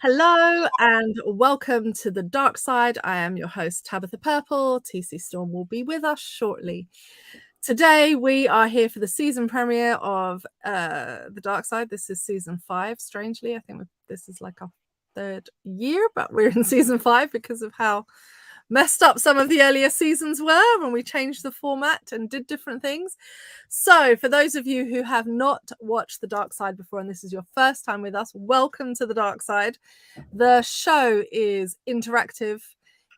Hello and welcome to the Darkside. I am your host, Tabitha Purple. TC Storm will be with us shortly. Today we are here for the season premiere of the Darkside. This is season 5. Strangely, I think this is like our 3rd year, but we're in season 5 because of how messed up some of the earlier seasons were when we changed the format and did different things. So for those of you who have not watched the Darkside before and this is your first time with us, welcome to the Darkside. The show is interactive.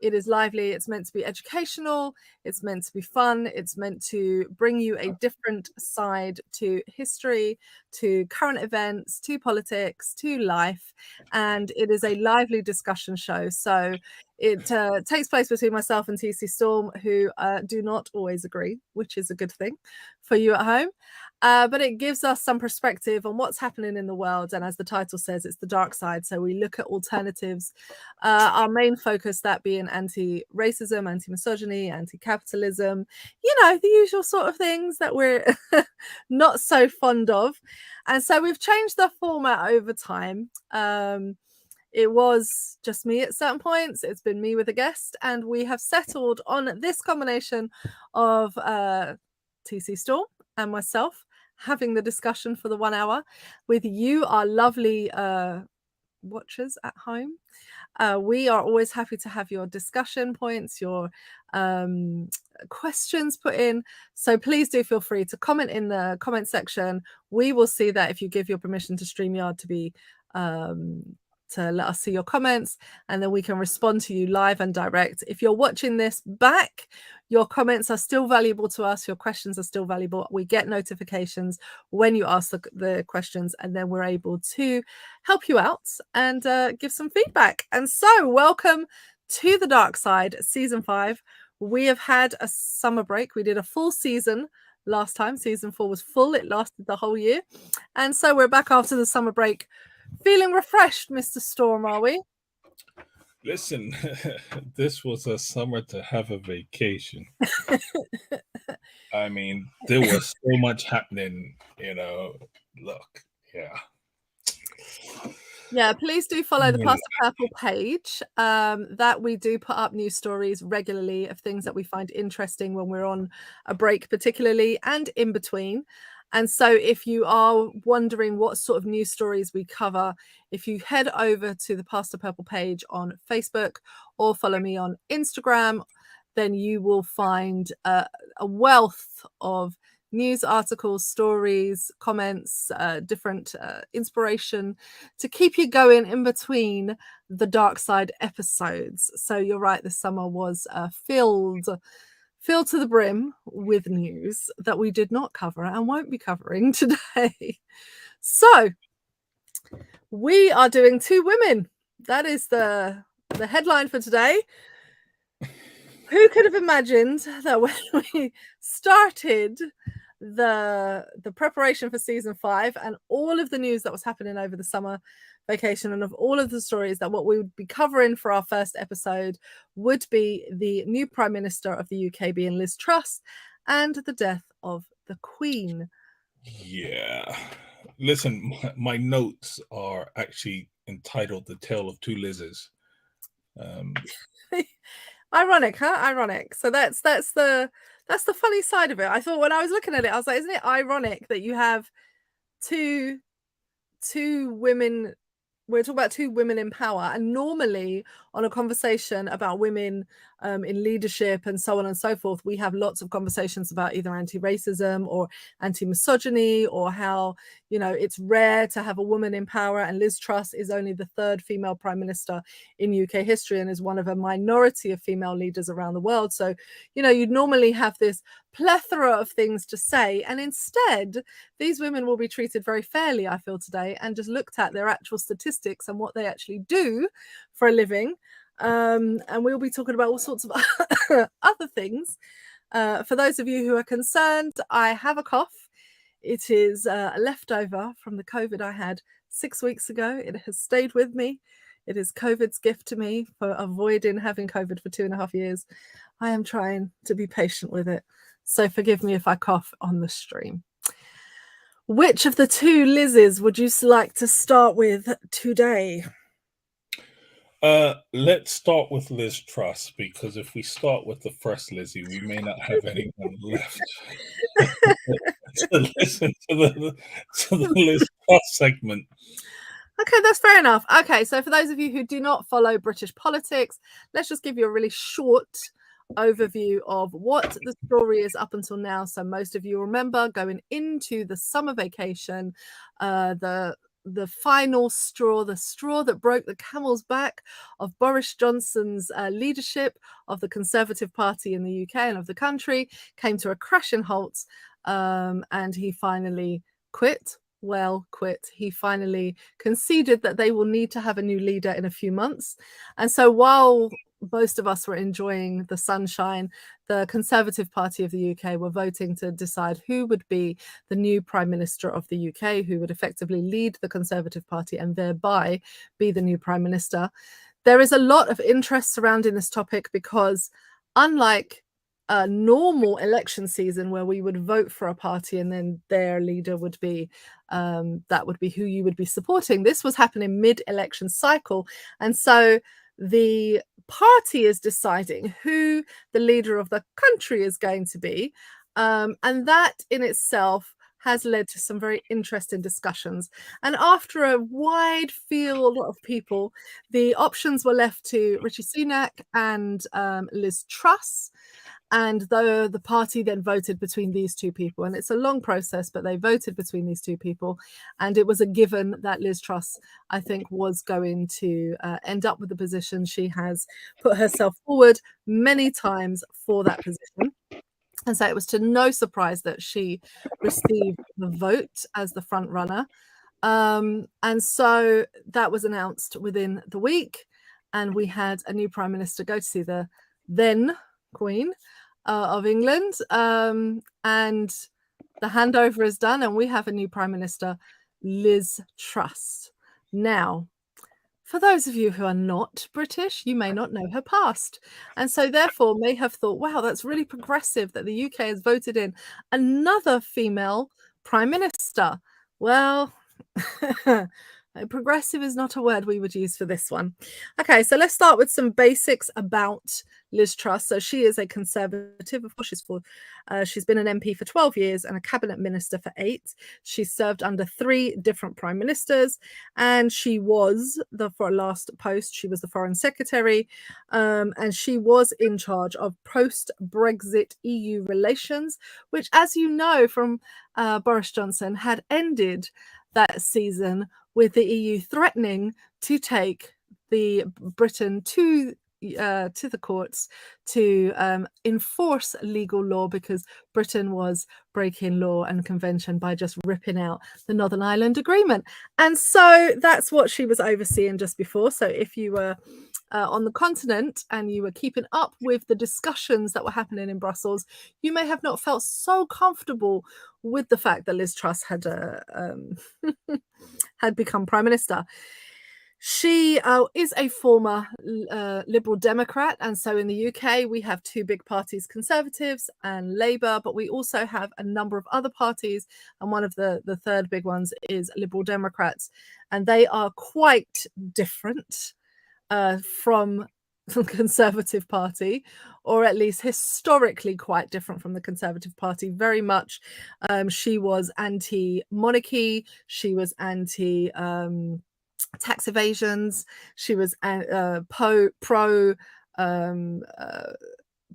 It is lively. It's meant to be educational. It's meant to be fun. It's meant to bring you a different side to history, to current events, to politics, to life. And it is a lively discussion show. So it takes place between myself and TC Storm, who do not always agree, which is a good thing for you at home. But it gives us some perspective on what's happening in the world. And as the title says, it's the dark side. So we look at alternatives. Our main focus, that being anti-racism, anti-misogyny, anti-capitalism, the usual sort of things that we're not so fond of. And so we've changed the format over time. It was just me at certain points. It's been me with a guest. And we have settled on this combination of TC Storm and myself having the discussion for the 1 hour with you, our lovely watchers at home. We are always happy to have your discussion points, your questions put in. So please do feel free to comment in the comment section. We will see that if you give your permission to StreamYard to be to let us see your comments, and then we can respond to you live and direct. If you're watching this back, your comments are still valuable to us. Your questions are still valuable. We get notifications when you ask the questions, and then we're able to help you out and give some feedback. And so welcome to the Dark Side, season 5. We have had a summer break. We did a full season last time. Season 4 was full. It lasted the whole year. And so we're back after the summer break. Feeling refreshed, Mr. Storm, are we? Listen, this was a summer to have a vacation. I mean, there was so much happening, look, yeah. Yeah, please do follow the Pastor Purple page. That we do put up news stories regularly of things that we find interesting when we're on a break, particularly, and in between. And so if you are wondering what sort of news stories we cover, if you head over to the Pastor Purple page on Facebook or follow me on Instagram, then you will find a wealth of news articles, stories, comments, different inspiration to keep you going in between the Dark Side episodes. So you're right, this summer was filled to the brim with news that we did not cover and won't be covering today. So we are doing 2 women. That is the headline for today. Who could have imagined that when we started the preparation for season 5 and all of the news that was happening over the summer vacation and of all of the stories, that what we would be covering for our first episode would be the new Prime Minister of the UK being Liz Truss and the death of the Queen. Yeah. Listen, my notes are actually entitled The Tale of Two Lizzes. Ironic, huh? Ironic. So that's the funny side of it. I thought when I was looking at it, I was like, isn't it ironic that you have two women? We're talking about 2 women in power, and normally on a conversation about women in leadership and so on and so forth, we have lots of conversations about either anti-racism or anti-misogyny, or how it's rare to have a woman in power, and Liz Truss is only the 3rd female prime minister in UK history and is one of a minority of female leaders around the world. So you'd normally have this plethora of things to say, and instead these women will be treated very fairly, I feel, today, and just looked at their actual statistics and what they actually do for a living. And we'll be talking about all sorts of other things. For those of you who are concerned, I have a cough. It is a leftover from the COVID I had 6 weeks ago. It has stayed with me. It is COVID's gift to me for avoiding having COVID for 2.5 years. I am trying to be patient with it. So forgive me if I cough on the stream. Which of the 2 Lizzes would you like to start with today? Let's start with Liz Truss, because if we start with the first Lizzie, we may not have anyone left to listen to the Liz Truss segment. Okay, that's fair enough. Okay, so for those of you who do not follow British politics, let's just give you a really short overview of what the story is up until now. So most of you remember going into the summer vacation, the final straw, the straw that broke the camel's back of Boris Johnson's leadership of the Conservative Party in the UK and of the country came to a crashing halt, and he finally quit. He finally conceded that they will need to have a new leader in a few months. And so while most of us were enjoying the sunshine, the Conservative Party of the UK were voting to decide who would be the new Prime Minister of the UK, who would effectively lead the Conservative Party and thereby be the new Prime Minister. There is a lot of interest surrounding this topic because, unlike a normal election season where we would vote for a party and then their leader would be that would be who you would be supporting, this was happening mid-election cycle, and so the party is deciding who the leader of the country is going to be, and that in itself has led to some very interesting discussions. And after a wide field of people, the options were left to Rishi Sunak and Liz Truss. And the party then voted between these two people. And it's a long process, but they voted between these two people. And it was a given that Liz Truss, I think, was going to end up with the position. She has put herself forward many times for that position. And so it was to no surprise that she received the vote as the front runner. And so that was announced within the week. And we had a new Prime Minister go to see the then Queen of England, and the handover is done, and we have a new Prime Minister, Liz Truss. Now, for those of you who are not British, you may not know her past, and so therefore may have thought, wow, that's really progressive that the UK has voted in another female Prime Minister. Well, progressive is not a word we would use for this one. Okay, so let's start with some basics about Liz Truss. So she is a Conservative. Of course, she's been an MP for 12 years and a cabinet minister for 8. She served under 3 different prime ministers, and she was for last post, she was the foreign secretary, and she was in charge of post-Brexit EU relations, which, as you know from Boris Johnson, had ended that season with the EU threatening to take Britain to the courts to enforce legal law, because Britain was breaking law and convention by just ripping out the Northern Ireland Agreement. And so that's what she was overseeing just before. So if you were on the continent and you were keeping up with the discussions that were happening in Brussels, you may have not felt so comfortable with the fact that Liz Truss had had become Prime Minister. She is a former Liberal Democrat, and so in the UK we have 2 big parties, Conservatives and Labour, but we also have a number of other parties, and one of the third big ones is Liberal Democrats, and they are quite different from the Conservative Party, or at least historically quite different from the Conservative Party. Very much she was anti-monarchy, she was anti tax evasions, she was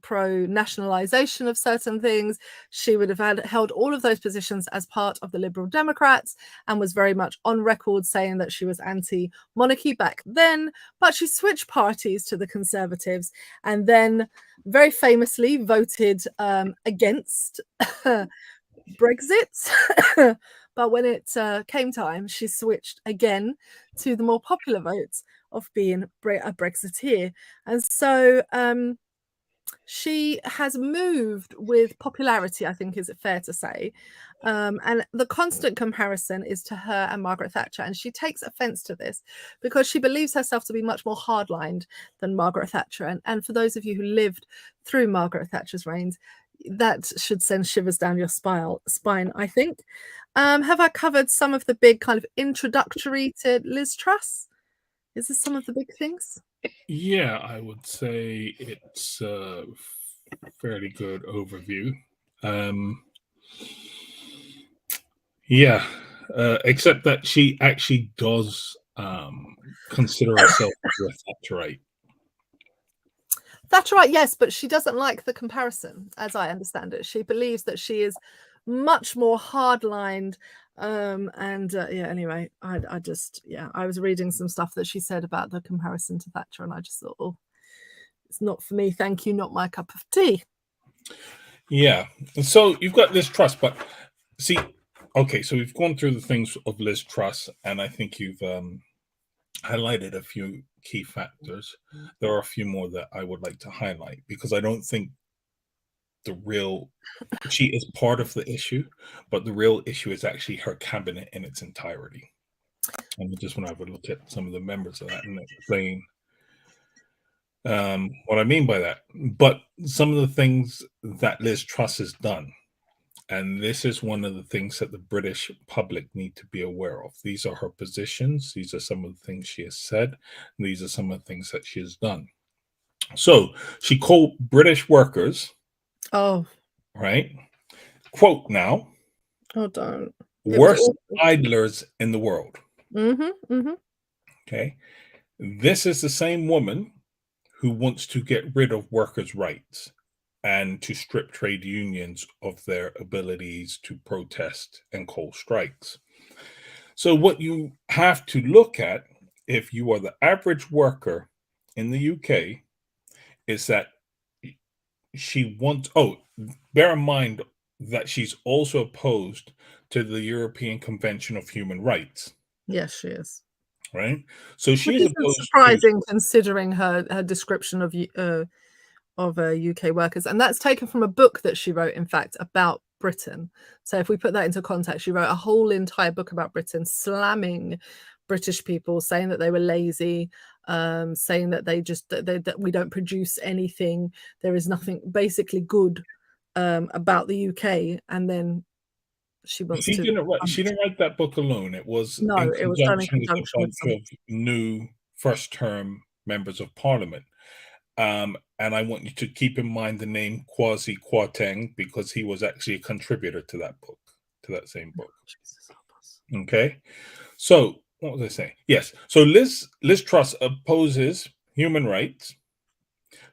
pro nationalization of certain things. She would have held all of those positions as part of the Liberal Democrats, and was very much on record saying that she was anti-monarchy back then, but she switched parties to the Conservatives, and then very famously voted against Brexit. But when it came time, she switched again to the more popular votes of being a Brexiteer. And so she has moved with popularity, I think, is it fair to say. And the constant comparison is to her and Margaret Thatcher. And she takes offense to this because she believes herself to be much more hardlined than Margaret Thatcher. And for those of you who lived through Margaret Thatcher's reigns, that should send shivers down your spine, I think. Have I covered some of the big kind of introductory to Liz Truss? Is this some of the big things? Yeah, I would say it's a fairly good overview. Um, yeah, except that she actually does consider herself a Thatcherite. Thatcherite, yes, but she doesn't like the comparison, as I understand it. She believes that she is much more hard-lined. Yeah, anyway, I just, yeah, I was reading some stuff that she said about the comparison to Thatcher, and I just thought, oh, it's not for me, thank you, not my cup of tea. Yeah, and so you've got Liz Truss, but see, okay, so we've gone through the things of Liz Truss, and I think you've highlighted a few key factors. There are a few more that I would like to highlight because I don't think the real she is part of the issue, but the real issue is actually her cabinet in its entirety. And we just want to have a look at some of the members of that and explain what I mean by that. But some of the things that Liz Truss has done, and this is one of the things that the British public need to be aware of. These are her positions. These are some of the things she has said. These are some of the things that she has done. So she called British workers, Oh, right? Quote now, oh, don't. It was worst awful. idlers in the world. Mm-hmm. Okay. This is the same woman who wants to get rid of workers' rights and to strip trade unions of their abilities to protest and call strikes. So, what you have to look at if you are the average worker in the UK is that she wants, oh, bear in mind that she's also opposed to the European Convention of Human Rights, Yes, she is. right? So she Which is isn't opposed to, surprising considering her description of UK workers, and that's taken from a book that she wrote, in fact, about Britain. So if we put that into context, she wrote a whole entire book about Britain, slamming British people, saying that they were lazy, saying that that we don't produce anything, there is nothing basically good about the UK, and then she wants to. she didn't write that book alone. It was No, in it was done in conjunction with a conjunction with bunch some. of new first term members of parliament. And I want you to keep in mind the name Kwasi Kwarteng because he was actually a contributor to that book, to that same book. Jesus help us. Okay. So what was I saying? Yes. So Liz Truss opposes human rights.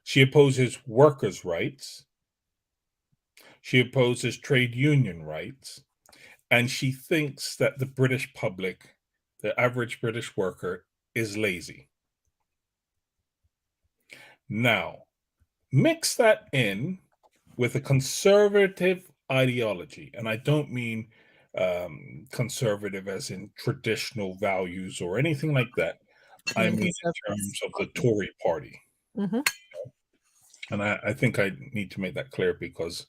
She opposes workers' rights. She opposes trade union rights. And she thinks that the British public, the average British worker, is lazy. Now, mix that in with a conservative ideology, and I don't mean conservative as in traditional values or anything like that. You I mean mean in conservatives? terms of the Tory party. Mm-hmm. And I think I need to make that clear because,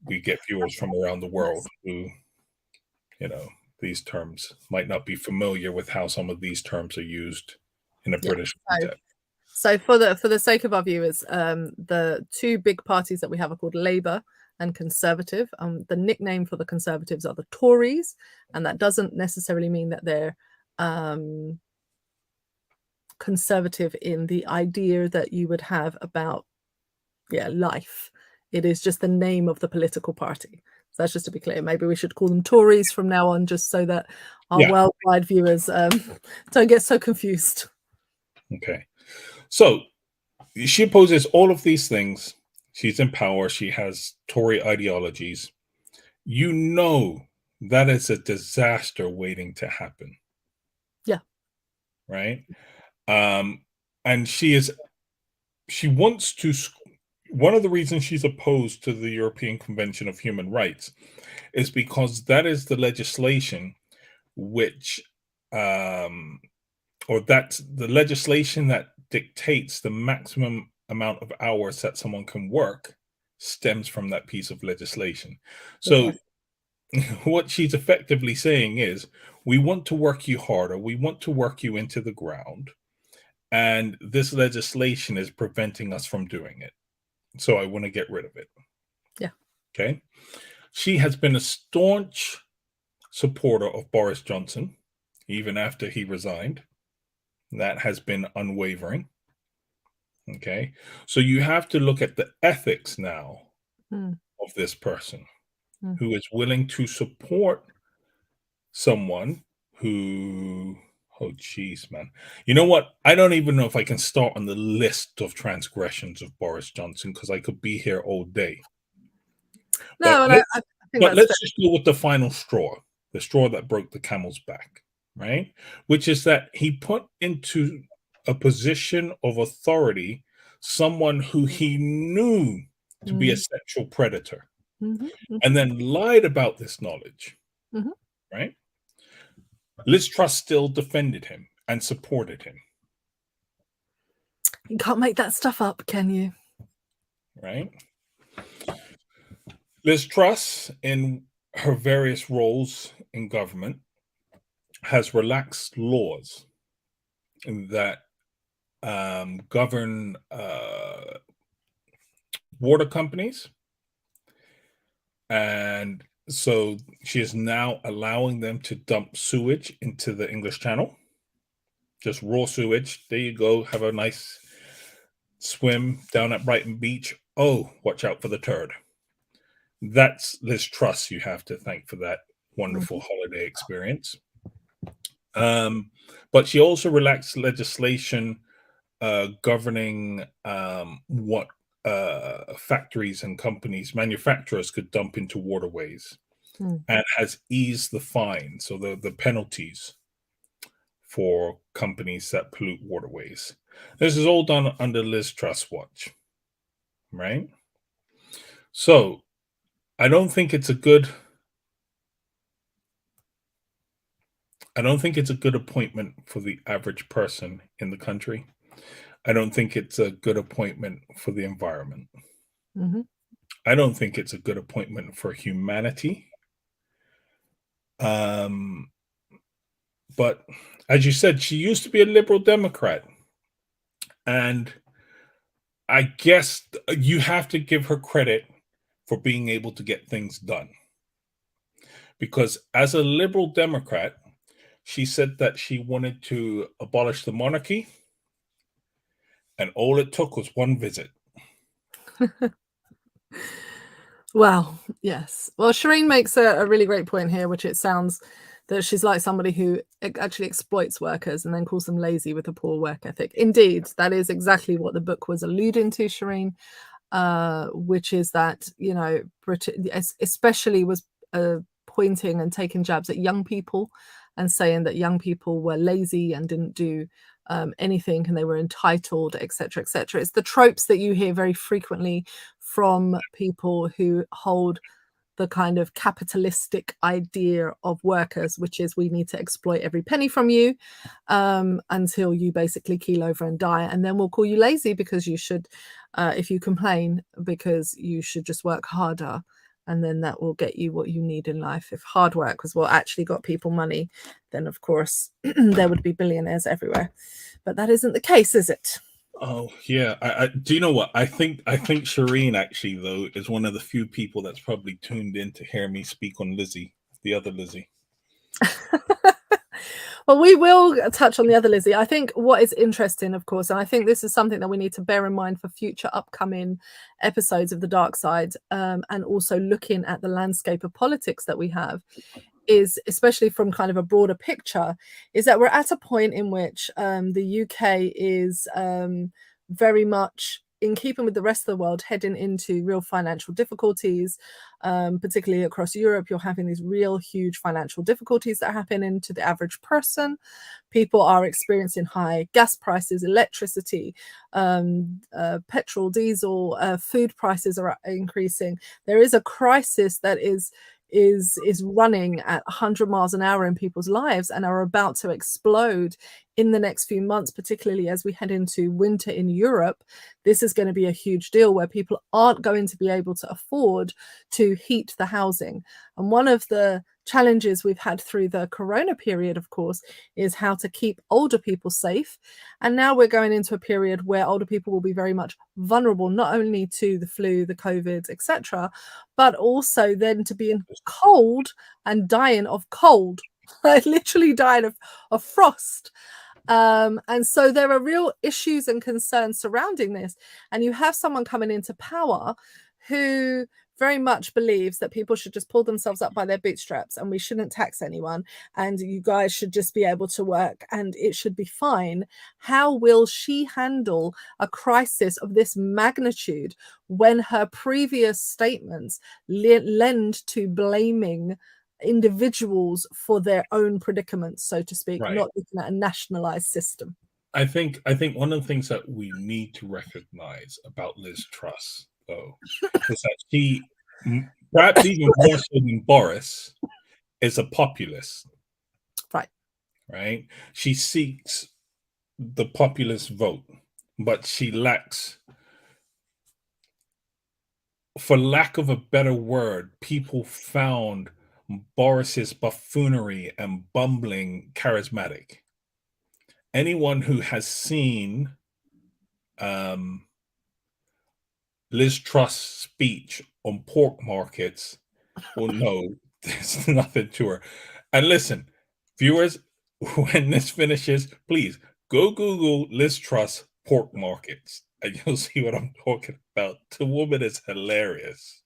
we get viewers from around the world Yes. who, you know, these terms might not be familiar with how some of these terms are used in a Yeah. British context. So for the sake of our viewers, the two big parties that we have are called Labour and Conservative. The nickname for the Conservatives are the Tories, and that doesn't necessarily mean that they're conservative in the idea that you would have about life. It is just the name of the political party. So that's just to be clear. Maybe we should call them Tories from now on, just so that our Yeah. worldwide viewers don't get so confused. Okay. So she opposes all of these things. She's in power. She has Tory ideologies. You know that is a disaster waiting to happen. Yeah. Right. And she wants to. One of the reasons she's opposed to the European Convention of Human Rights is because that is the legislation which, or that's the legislation that dictates the maximum amount of hours that someone can work stems from that piece of legislation. So, Yes. what she's effectively saying is, we want to work you harder, we want to work you into the ground, and this legislation is preventing us from doing it. So, I want to get rid of it. Yeah. Okay. She has been a staunch supporter of Boris Johnson, even after he resigned. that has been unwavering. Okay. So you have to look at the ethics now Mm. of this person Mm. who is willing to support someone who, oh geez, man. You know what? I don't even know if I can start on the list of transgressions of Boris Johnson because I could be here all day. But No, and I let's think but that's fair. let's just go with the final straw, the straw that broke the camel's back, right? Which is that he put into a position of authority someone who he knew to be a Mm. sexual predator Mhm, mhm, and then lied about this knowledge, mhm. right? Liz Truss still defended him and supported him, You can't make that stuff up, can you? right? Liz Truss, in her various roles in government, has relaxed laws that govern water companies. And so she is now allowing them to dump sewage into the English Channel, just raw sewage. There you go. Have a nice swim down at Brighton Beach. Oh, watch out for the turd. That's Liz Truss you have to thank for that wonderful Mhm, holiday experience. But she also relaxed legislation governing what factories and companies, manufacturers could dump into waterways, mm. and has eased the fine, so the penalties for companies that pollute waterways. This is all done under Liz Truss watch, right? So I don't think it's a good. I don't think it's a good appointment for the average person in the country. I don't think it's a good appointment for the environment. Mhm. I don't think it's a good appointment for humanity. Um, but as you said, she used to be a liberal Democrat. And I guess you have to give her credit for being able to get things done. Because as a liberal Democrat, she said that she wanted to abolish the monarchy, and all it took was one visit. Well, yes. Well, Shireen makes a really great point here, which it sounds that she's like somebody who actually exploits workers and then calls them lazy with a poor work ethic. Indeed, that is exactly what the book was alluding to, Shireen, which is that, you know, especially was pointing and taking jabs at young people and saying that young people were lazy and didn't do anything and they were entitled, etc., etc. It's the tropes that you hear very frequently from people who hold the kind of capitalistic idea of workers, which is we need to exploit every penny from you until you basically keel over and die, and then we'll call you lazy because you should, if you complain, because you should just work harder, and then that will get you what you need in life. If hard work was what actually got people money, then of course there would be billionaires everywhere. But that isn't the case, is it? Oh yeah, I do you know what? I think Shireen actually though is one of the few people that's probably tuned in to hear me speak on Lizzie, the other Lizzie. Well, we will touch on the other Lizzie. I think what is interesting, of course, and I think this is something that we need to bear in mind for future upcoming episodes of the Dark Side, and also looking at the landscape of politics that we have, is especially from kind of a broader picture, is that we're at a point in which the UK is very much in keeping with the rest of the world heading into real financial difficulties, particularly across Europe. You're having these real huge financial difficulties that happen into the average person. People are experiencing high gas prices, electricity, petrol, diesel, food prices are increasing. There is a crisis that is running at 100 miles an hour in people's lives and are about to explode in the next few months, particularly as we head into winter in Europe. This is going to be a huge deal where people aren't going to be able to afford to heat the housing. And one of the challenges we've had through the corona period, of course, is how to keep older people safe. And now we're going into a period where older people will be very much vulnerable, not only to the flu, the COVID, etc., but also then to being cold and dying of cold. I literally died of frost. And so there are real issues and concerns surrounding this. And you have someone coming into power who very much believes that people should just pull themselves up by their bootstraps and we shouldn't tax anyone and you guys should just be able to work and it should be fine. How will she handle a crisis of this magnitude when her previous statements lend to blaming individuals for their own predicaments, so to speak, Right. not looking at a nationalized system? I think one of the things that we need to recognize about Liz Truss, though, is that she, perhaps even more so than Boris, is a populist. Right. Right? She seeks the populist vote, but she lacks, for lack of a better word, people found Boris's buffoonery and bumbling charismatic. Anyone who has seen Liz Truss' speech on pork markets will know there's nothing to her. And listen, viewers, when this finishes, please go Google Liz Truss pork markets and you'll see what I'm talking about. The woman is hilarious.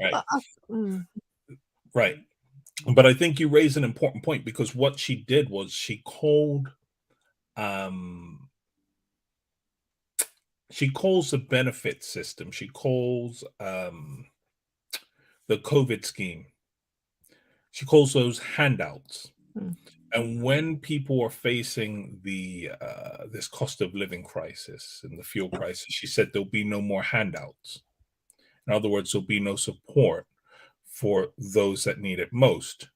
Right. Right. But I think you raise an important point because what she did was she calls the benefit system, she calls the COVID scheme, she calls those handouts. And when people are facing the this cost of living crisis and the fuel crisis, she said there'll be no more handouts. In other words, there'll be no support for those that need it most.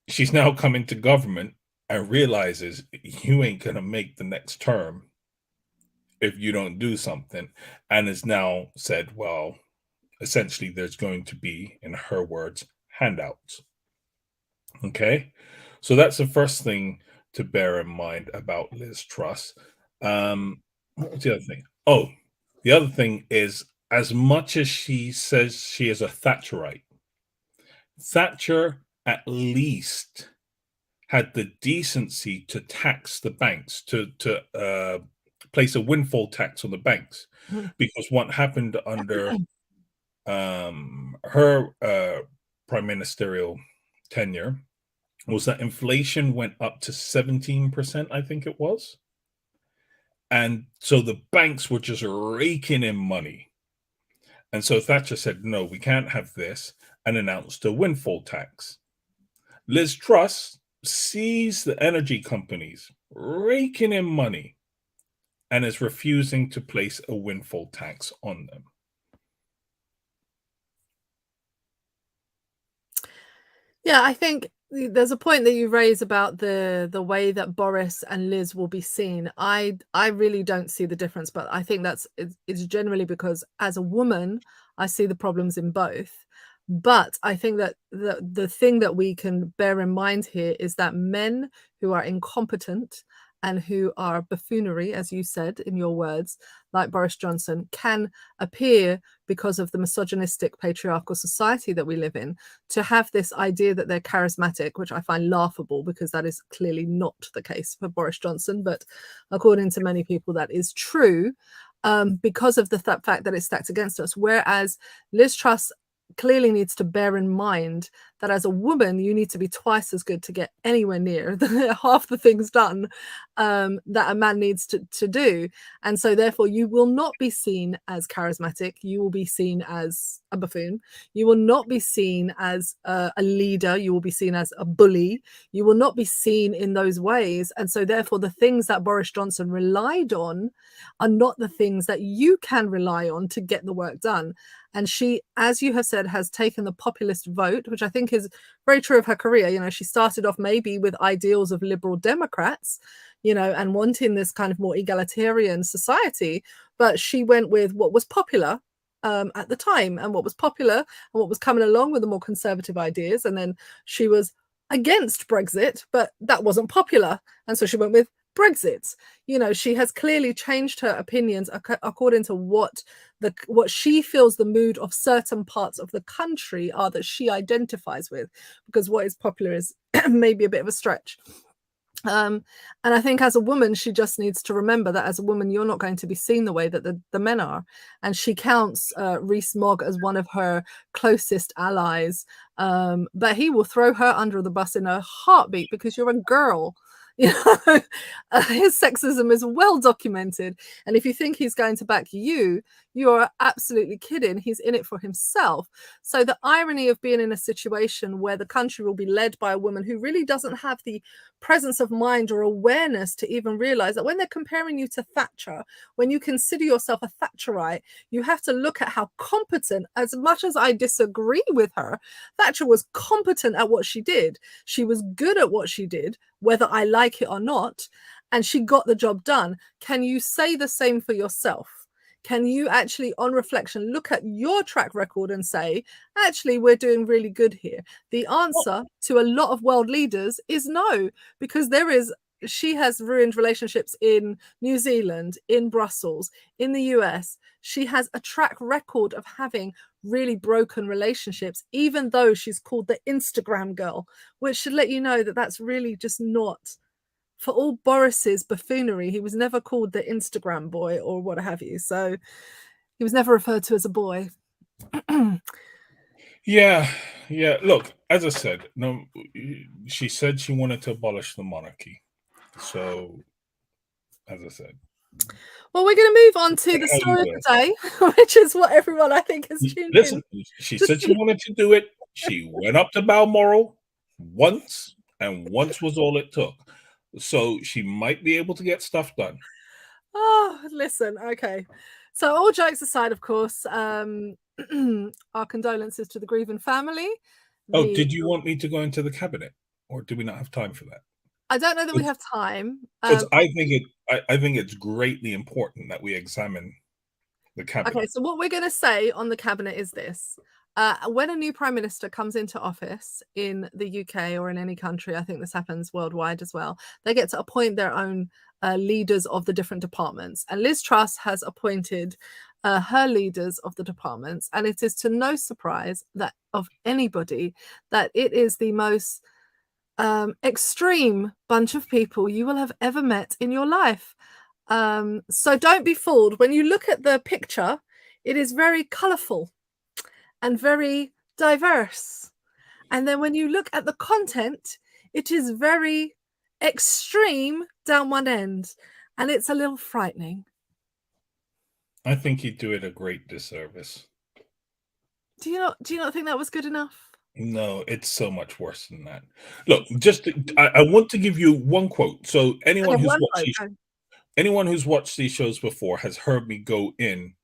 She's now come into government and realizes you ain't going to make the next term if you don't do something, and has now said, well, essentially there's going to be, in her words, handouts. Okay, so that's the first thing to bear in mind about Liz Truss. What was the other thing? Oh, the other thing is, as much as she says she is a Thatcherite, Thatcher at least had the decency to tax the banks, to place a windfall tax on the banks, because what happened under her prime ministerial tenure was that inflation went up to 17%, I think it was. And so the banks were just raking in money. And so Thatcher said, no, we can't have this, and announced a windfall tax. Liz Truss sees the energy companies raking in money and is refusing to place a windfall tax on them. Yeah, I think there's a point that you raise about the way that Boris and Liz will be seen. I really don't see the difference, but I think it's generally because as a woman, I see the problems in both. But I think that the thing that we can bear in mind here is that men who are incompetent and who are buffoonery, as you said in your words, like Boris Johnson, can appear, because of the misogynistic patriarchal society that we live in, to have this idea that they're charismatic, which I find laughable because that is clearly not the case for Boris Johnson. But according to many people, that is true because of the fact that it's stacked against us. Whereas Liz Truss clearly needs to bear in mind that as a woman, you need to be twice as good to get anywhere near half the things done that a man needs to do. And so therefore you will not be seen as charismatic. You will be seen as a buffoon. You will not be seen as a leader. You will be seen as a bully. You will not be seen in those ways. And so therefore the things that Boris Johnson relied on are not the things that you can rely on to get the work done. And she, as you have said, has taken the populist vote, which I think is very true of her career. You know, she started off maybe with ideals of liberal Democrats, you know, and wanting this kind of more egalitarian society, but she went with what was popular at the time, and what was popular and what was coming along with the more conservative ideas. And then she was against Brexit, but that wasn't popular. And so she went with Brexit. You know, she has clearly changed her opinions according to what she feels the mood of certain parts of the country are that she identifies with, because what is popular is maybe a bit of a stretch. And I think as a woman, she just needs to remember that as a woman, you're not going to be seen the way that the men are. And she counts Rees-Mogg as one of her closest allies. But he will throw her under the bus in a heartbeat because you're a girl. You know, his sexism is well documented. And if you think he's going to back you, you're absolutely kidding. He's in it for himself. So the irony of being in a situation where the country will be led by a woman who really doesn't have the presence of mind or awareness to even realize that when they're comparing you to Thatcher, when you consider yourself a Thatcherite, you have to look at how competent, as much as I disagree with her, Thatcher was competent at what she did. She was good at what she did, whether I like it or not, and she got the job done. Can you say the same for yourself? Can you actually, on reflection, look at your track record and say, actually, we're doing really good here? The answer to a lot of world leaders is no, because she has ruined relationships in New Zealand, in Brussels, in the US. She has a track record of having really broken relationships, even though she's called the Instagram girl, which should let you know that that's really just not. For all Boris's buffoonery, he was never called the Instagram boy or what have you. So he was never referred to as a boy. Yeah. Look, as I said, no, she said she wanted to abolish the monarchy. So, as I said, well, we're going to move on to the story of the day, which is what everyone I think has tuned in. She said she wanted to do it. She went up to Balmoral once, and once was all it took. So she might be able to get stuff done. Oh, listen, okay. So all jokes aside, of course, our condolences to the grieving family. Did you want me to go into the cabinet, or do we not have time for that? I don't know that we have time. Because I think it's greatly important that we examine the cabinet. Okay, so what we're going to say on the cabinet is this. When a new prime minister comes into office in the UK or in any country, I think this happens worldwide as well, they get to appoint their own leaders of the different departments. And Liz Truss has appointed her leaders of the departments. And it is to no surprise that of anybody that it is the most extreme bunch of people you will have ever met in your life. So don't be fooled. When you look at the picture, it is very colourful and very diverse. And then when you look at the content, it is very extreme down one end. And it's a little frightening. I think you do it a great disservice. Do you not think that was good enough? No, it's so much worse than that. Look, I want to give you one quote. So anyone who's watched these shows before has heard me go in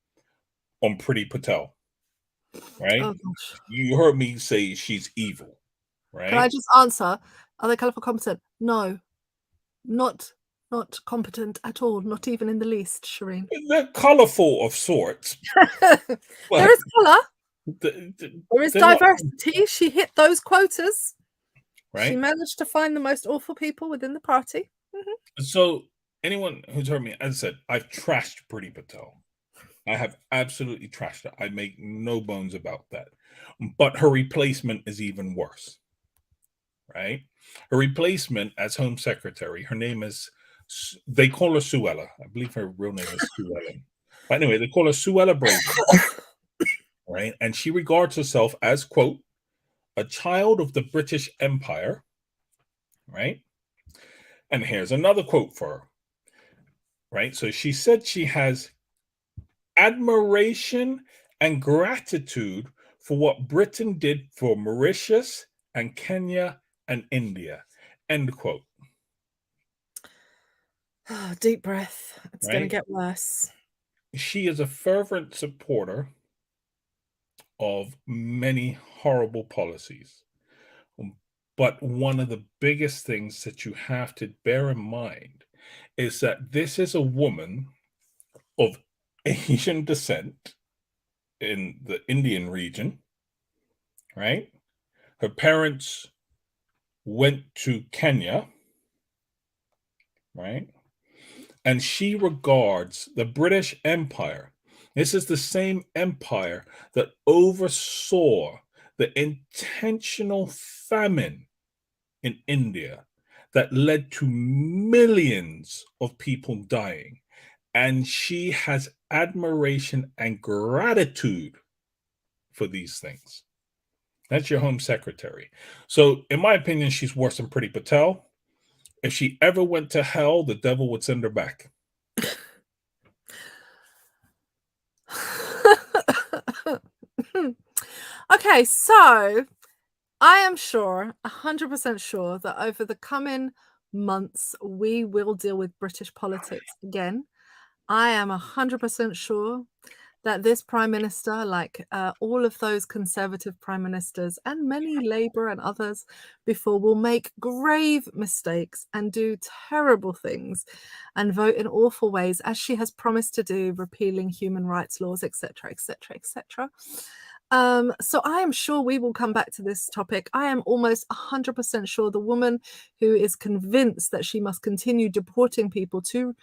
on Priti Patel, right? Oh, gosh. You heard me say she's evil, right? Can I just answer? Are they colourful, competent? No, not competent at all. Not even in the least, Shireen. They're colourful of sorts. There is colour. There is diversity. She hit those quotas. Right. She managed to find the most awful people within the party. Mm-hmm. So anyone who's heard me, as I said, I've trashed Priti Patel. I have absolutely trashed her. I make no bones about that. But her replacement is even worse. Right? Her replacement as Home Secretary, her name is, they call her Suella. I believe her real name is Suella. But anyway, they call her Suella Braverman. Right? And she regards herself as, quote, a child of the British Empire. Right? And here's another quote for her. Right? So she said she has admiration and gratitude for what Britain did for Mauritius and Kenya and India. End quote. Oh, deep breath. It's going to get worse. She is a fervent supporter of many horrible policies. But one of the biggest things that you have to bear in mind is that this is a woman of Asian descent in the Indian region, right? Her parents went to Kenya, right? And she regards the British Empire. This is the same empire that oversaw the intentional famine in India, that led to millions of people dying. And she has admiration and gratitude for these things. That's your home secretary. So, in my opinion, she's worse than Priti Patel. If she ever went to hell, the devil would send her back. Okay, so I am sure, 100% sure, that over the coming months, we will deal with British politics again. I am 100% sure that this Prime Minister, like all of those Conservative Prime Ministers and many Labour and others before, will make grave mistakes and do terrible things and vote in awful ways, as she has promised to do, repealing human rights laws, etc., etc., etc. So I am sure we will come back to this topic. I am almost 100% sure the woman who is convinced that she must continue deporting people to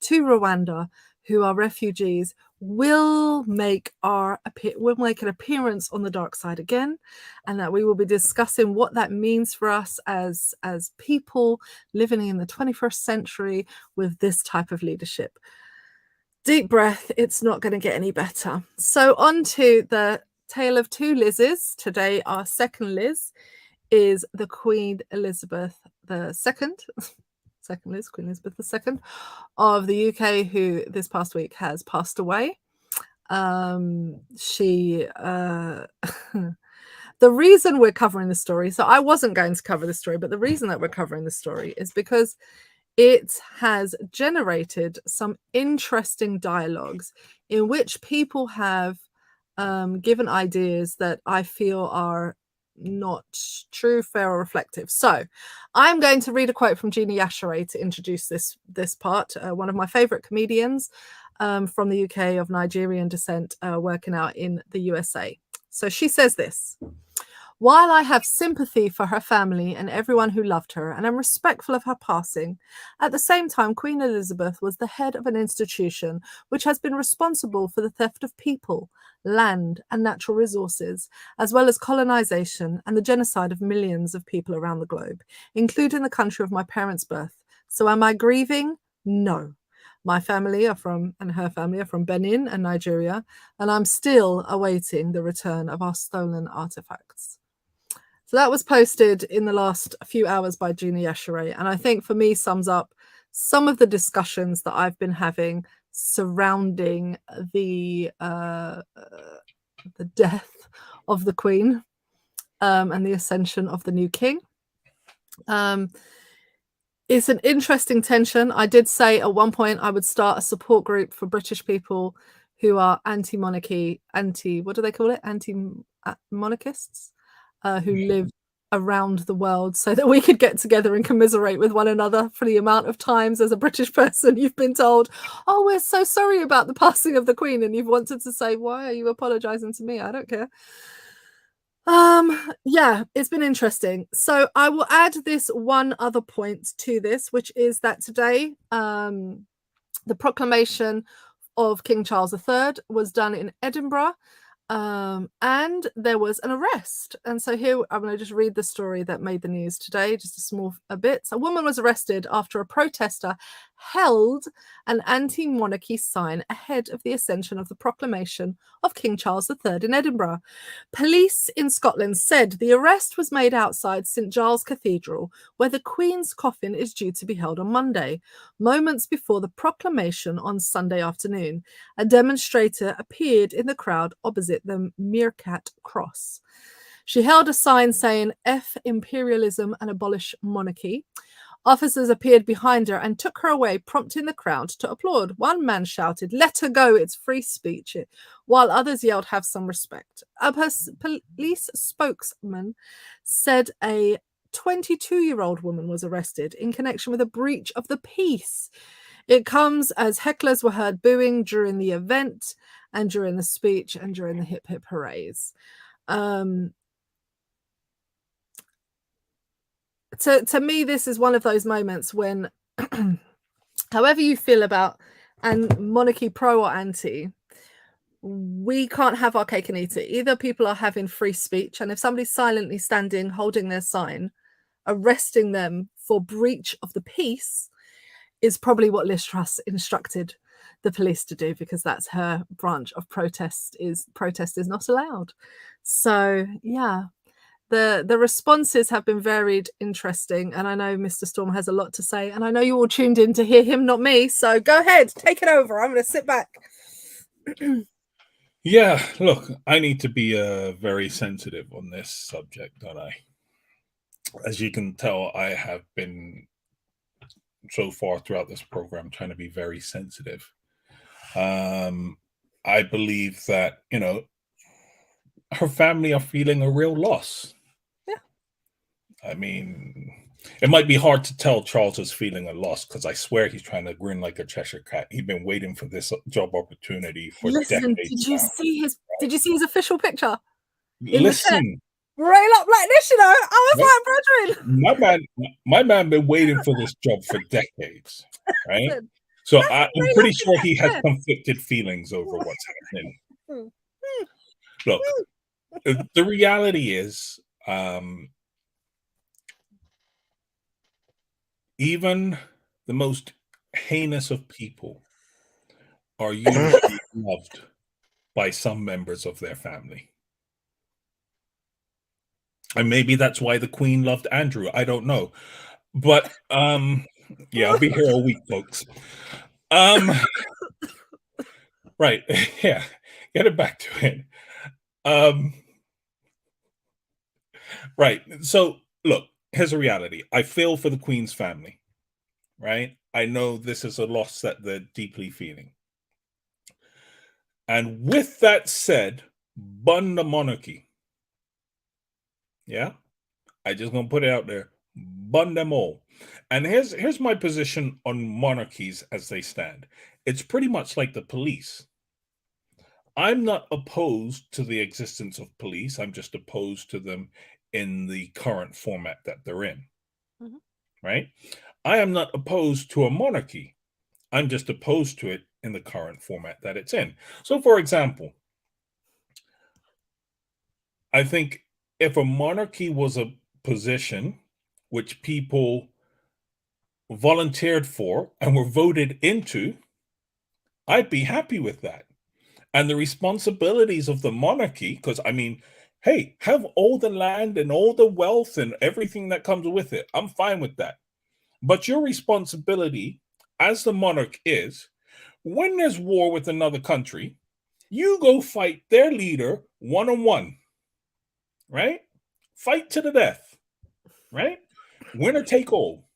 Rwanda who are refugees will make an appearance on the dark side again, and that we will be discussing what that means for us as people living in the 21st century with this type of leadership. Deep breath, it's not going to get any better. So on to the tale of two Liz's. Today, our second Liz is the Queen Elizabeth II. Second Liz, Queen Elizabeth II of the UK, who this past week has passed away. She the reason we're covering the story, so I wasn't going to cover the story, but the reason that we're covering the story is because it has generated some interesting dialogues in which people have given ideas that I feel are not true, fair, or reflective. So I'm going to read a quote from Gina Yashere to introduce this part. One of my favorite comedians from the UK of Nigerian descent, working out in the USA. So she says this: "While I have sympathy for her family and everyone who loved her, and am respectful of her passing, at the same time, Queen Elizabeth was the head of an institution which has been responsible for the theft of people, land, and natural resources, as well as colonization and the genocide of millions of people around the globe, including the country of my parents' birth. So am I grieving? No. My family are from, and her family are from Benin and Nigeria, and I'm still awaiting the return of our stolen artifacts." So that was posted in the last few hours by Gina Yashere, and I think for me sums up some of the discussions that I've been having surrounding the death of the Queen and the ascension of the new king. It's an interesting tension. I did say at one point I would start a support group for British people who are anti-monarchy, what do they call it? Anti-monarchists who live around the world, so that we could get together and commiserate with one another for the amount of times as a British person you've been told, "Oh, we're so sorry about the passing of the Queen," and you've wanted to say, "Why are you apologizing to me? I don't care." Yeah, it's been interesting. So I will add this one other point to this, which is that today the proclamation of King Charles III was done in Edinburgh, and there was an arrest. And so here I'm going to just read the story that made the news today, just a small bit. A woman was arrested after a protester held an anti-monarchy sign ahead of the ascension of the proclamation of King Charles III in Edinburgh. Police in Scotland said the arrest was made outside St Giles Cathedral, where the Queen's coffin is due to be held on Monday, moments before the proclamation on Sunday afternoon. A demonstrator appeared in the crowd opposite the Meerkat Cross. She held a sign saying "F imperialism and abolish monarchy." Officers appeared behind her and took her away, prompting the crowd to applaud. One man shouted, "Let her go, it's free speech," while others yelled, "Have some respect." A police spokesman said a 22-year-old woman was arrested in connection with a breach of the peace. It comes as hecklers were heard booing during the event and during the speech and during the hip hip hoorays. To me, this is one of those moments when, however you feel about monarchy, pro or anti, we can't have our cake and eat it. Either people are having free speech, and if somebody's silently standing holding their sign, arresting them for breach of the peace is probably what Liz Truss instructed the police to do, because that's her branch of protest is not allowed. So yeah, the responses have been varied, interesting, and I know Mr. Storm has a lot to say, and I know you all tuned in to hear him, not me. So go ahead, take it over. I'm going to sit back. Yeah, look, I need to be very sensitive on this subject, don't I? As you can tell, I have been so far throughout this program trying to be very sensitive. I believe that, her family are feeling a real loss. Yeah. I mean, it might be hard to tell Charles is feeling a loss, because I swear he's trying to grin like a Cheshire cat. He's been waiting for this job opportunity for Listen, decades did you now. see his official picture? Listen, rail up like this, I was like, brethren, my man been waiting for this job for decades, right? Listen, So I'm pretty sure he has conflicted feelings over what's happening. Look, the reality is, even the most heinous of people are usually loved by some members of their family. And maybe that's why the Queen loved Andrew. I don't know. But yeah, I'll be here all week, folks. Right. Yeah. Get it back to it. Right. So look, here's a reality. I feel for the Queen's family, right? I know this is a loss that they're deeply feeling. And with that said, bun the monarchy. Yeah. I just gonna put it out there. Bun them all. And here's my position on monarchies as they stand. It's pretty much like the police. I'm not opposed to the existence of police. I'm just opposed to them in the current format that they're in. Mm-hmm. Right? I am not opposed to a monarchy. I'm just opposed to it in the current format that it's in. So, for example, I think if a monarchy was a position which people volunteered for and were voted into, I'd be happy with that. And the responsibilities of the monarchy, because I mean, hey, have all the land and all the wealth and everything that comes with it. I'm fine with that. But your responsibility as the monarch is, when there's war with another country, you go fight their leader one-on-one, right? Fight to the death, right? Winner take all.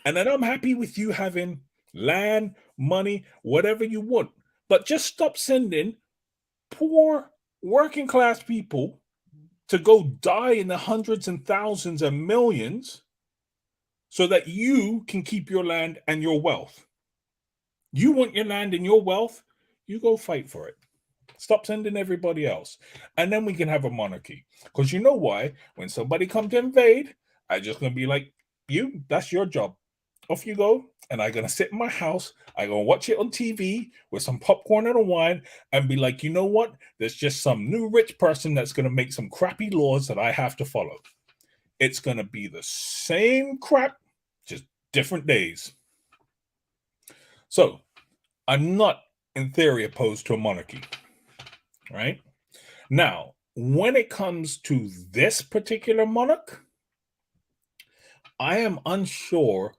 And then I'm happy with you having land, money, whatever you want. But just stop sending poor working class people to go die in the hundreds and thousands and millions so that you can keep your land and your wealth. You want your land and your wealth, you go fight for it. Stop sending everybody else. And then we can have a monarchy. Because you know why? When somebody comes to invade, I just gonna be like, you, that's your job. Off you go. And I'm gonna sit in my house. I'm gonna watch it on TV with some popcorn and a wine and be like, you know what? There's just some new rich person that's gonna make some crappy laws that I have to follow. It's gonna be the same crap, just different days. So I'm not in theory opposed to a monarchy. Right? Now, when it comes to this particular monarch, I am unsure.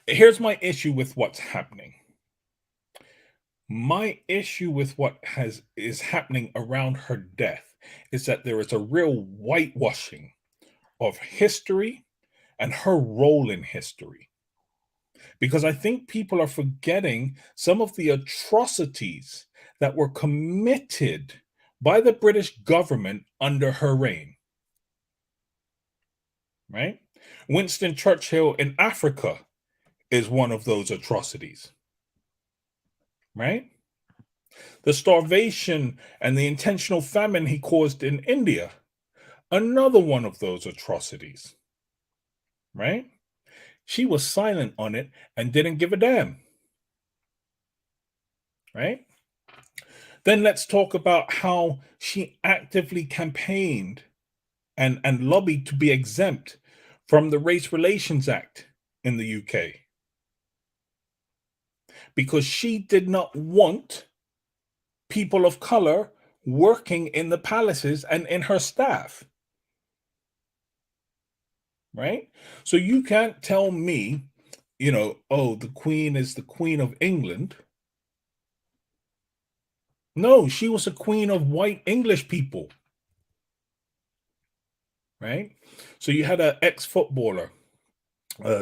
Here's my issue with what's happening. My issue with what is happening around her death is that there is a real whitewashing of history and her role in history. Because I think people are forgetting some of the atrocities that were committed by the British government under her reign. Right? Winston Churchill in Africa is one of those atrocities. Right? The starvation and the intentional famine he caused in India, another one of those atrocities. Right? She was silent on it and didn't give a damn. Right? Then let's talk about how she actively campaigned and lobbied to be exempt from the Race Relations Act in the UK because she did not want people of color working in the palaces and in her staff. Right? So you can't tell me, oh, the Queen is the Queen of England. No, she was a queen of white English people. Right? So you had an ex-footballer,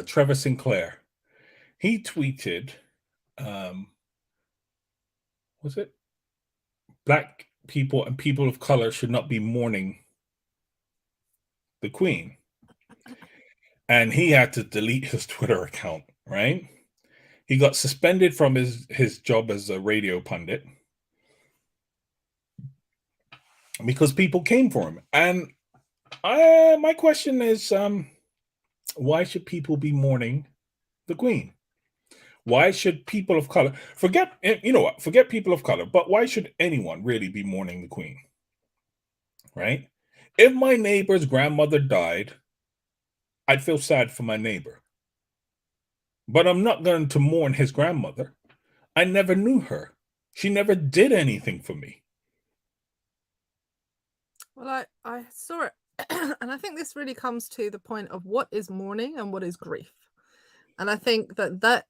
Trevor Sinclair. He tweeted, was it black people and people of color should not be mourning the Queen? And he had to delete his Twitter account, right? He got suspended from his job as a radio pundit because people came for him. And my question is, why should people be mourning the Queen? Why should people of color forget people of color, but why should anyone really be mourning the Queen? Right? If my neighbor's grandmother died, I'd feel sad for my neighbor. But I'm not going to mourn his grandmother. I never knew her. She never did anything for me. Well, I saw it, and I think this really comes to the point of what is mourning and what is grief. And I think that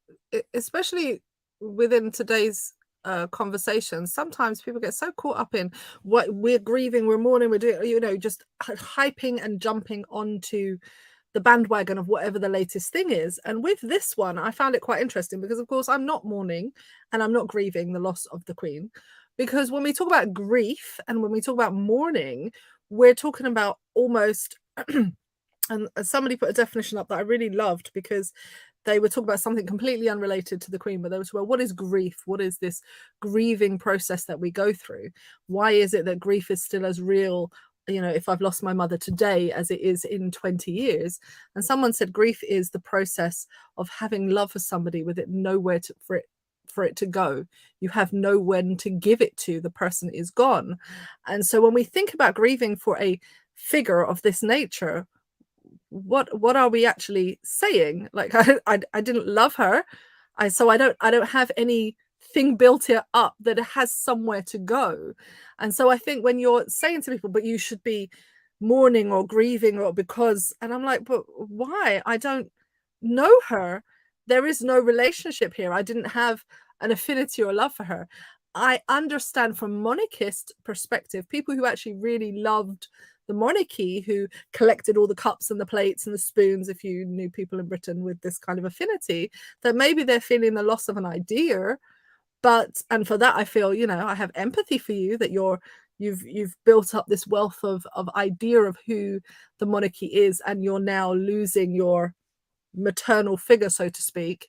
especially within today's conversation, sometimes people get so caught up in what we're grieving, we're mourning, we're doing, just hyping and jumping onto the bandwagon of whatever the latest thing is. And with this one, I found it quite interesting because, of course, I'm not mourning and I'm not grieving the loss of the Queen. Because when we talk about grief and when we talk about mourning, we're talking about almost, and somebody put a definition up that I really loved because they were talking about something completely unrelated to the Queen, but they were talking about what is grief? What is this grieving process that we go through? Why is it that grief is still as real, if I've lost my mother today as it is in 20 years? And someone said grief is the process of having love for somebody with it nowhere for it to go. You have no one to give it to. The person is gone. And so when we think about grieving for a figure of this nature, what are we actually saying? Like, I didn't love her, so I don't have anything built it up that it has somewhere to go. And so I think when you're saying to people, but you should be mourning or grieving or because, and I'm like, but why? I don't know her. There is no relationship here. I didn't have an affinity or love for her. I understand from monarchist perspective, people who actually really loved the monarchy, who collected all the cups and the plates and the spoons, if you knew people in Britain with this kind of affinity, that maybe they're feeling the loss of an idea. And for that, I feel, I have empathy for you, that you've built up this wealth of idea of who the monarchy is, and you're now losing your maternal figure, so to speak.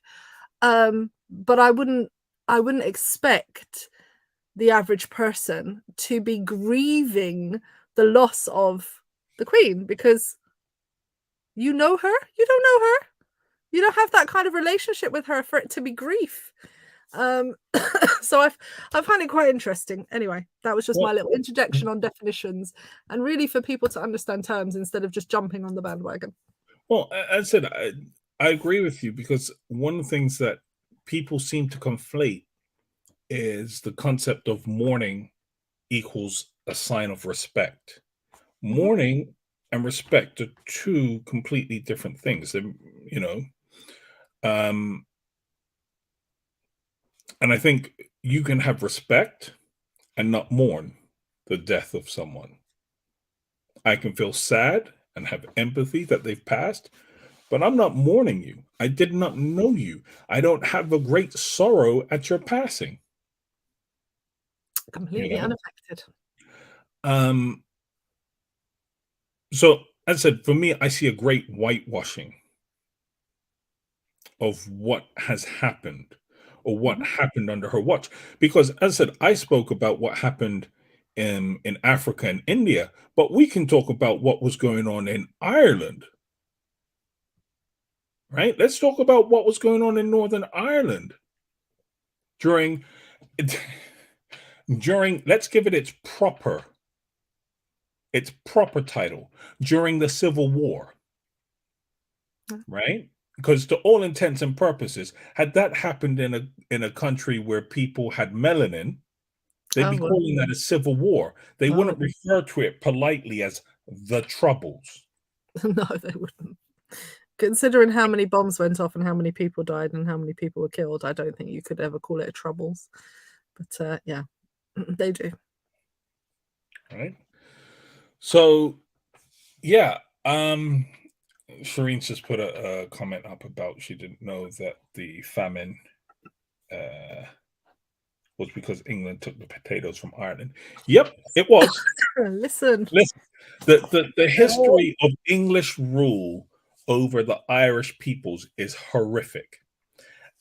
But I wouldn't expect the average person to be grieving the loss of the Queen, because you know her, you don't know her, you don't have that kind of relationship with her for it to be grief. So I find it quite interesting. Anyway, that was just my little interjection on definitions, and really for people to understand terms instead of just jumping on the bandwagon. Well, as I said, I agree with you, because one of the things that people seem to conflate is the concept of mourning equals a sign of respect. Mourning and respect are two completely different things. And I think you can have respect and not mourn the death of someone. I can feel sad and have empathy that they've passed, but I'm not mourning you. I did not know you. I don't have a great sorrow at your passing. Completely unaffected. So, as I said, for me, I see a great whitewashing of what has happened, or what happened under her watch. Because, as I said, I spoke about what happened in Africa and India, but we can talk about what was going on in Ireland. Right? Let's talk about what was going on in Northern Ireland during, let's give it its proper title, during the Civil War. right? Because to all intents and purposes, had that happened in a country where people had melanin, they'd Oh, be well. calling that a civil war. They Oh, wouldn't refer to it politely as the Troubles. no, they wouldn't. Considering how many bombs went off and how many people died and how many people were killed, I don't think you could ever call it a Troubles. But yeah, they do. Right. So yeah, Shireen just put a comment up about she didn't know that the famine was because England took the potatoes from Ireland. Yep, it was. Listen. Listen, the history of English rule over the Irish peoples is horrific.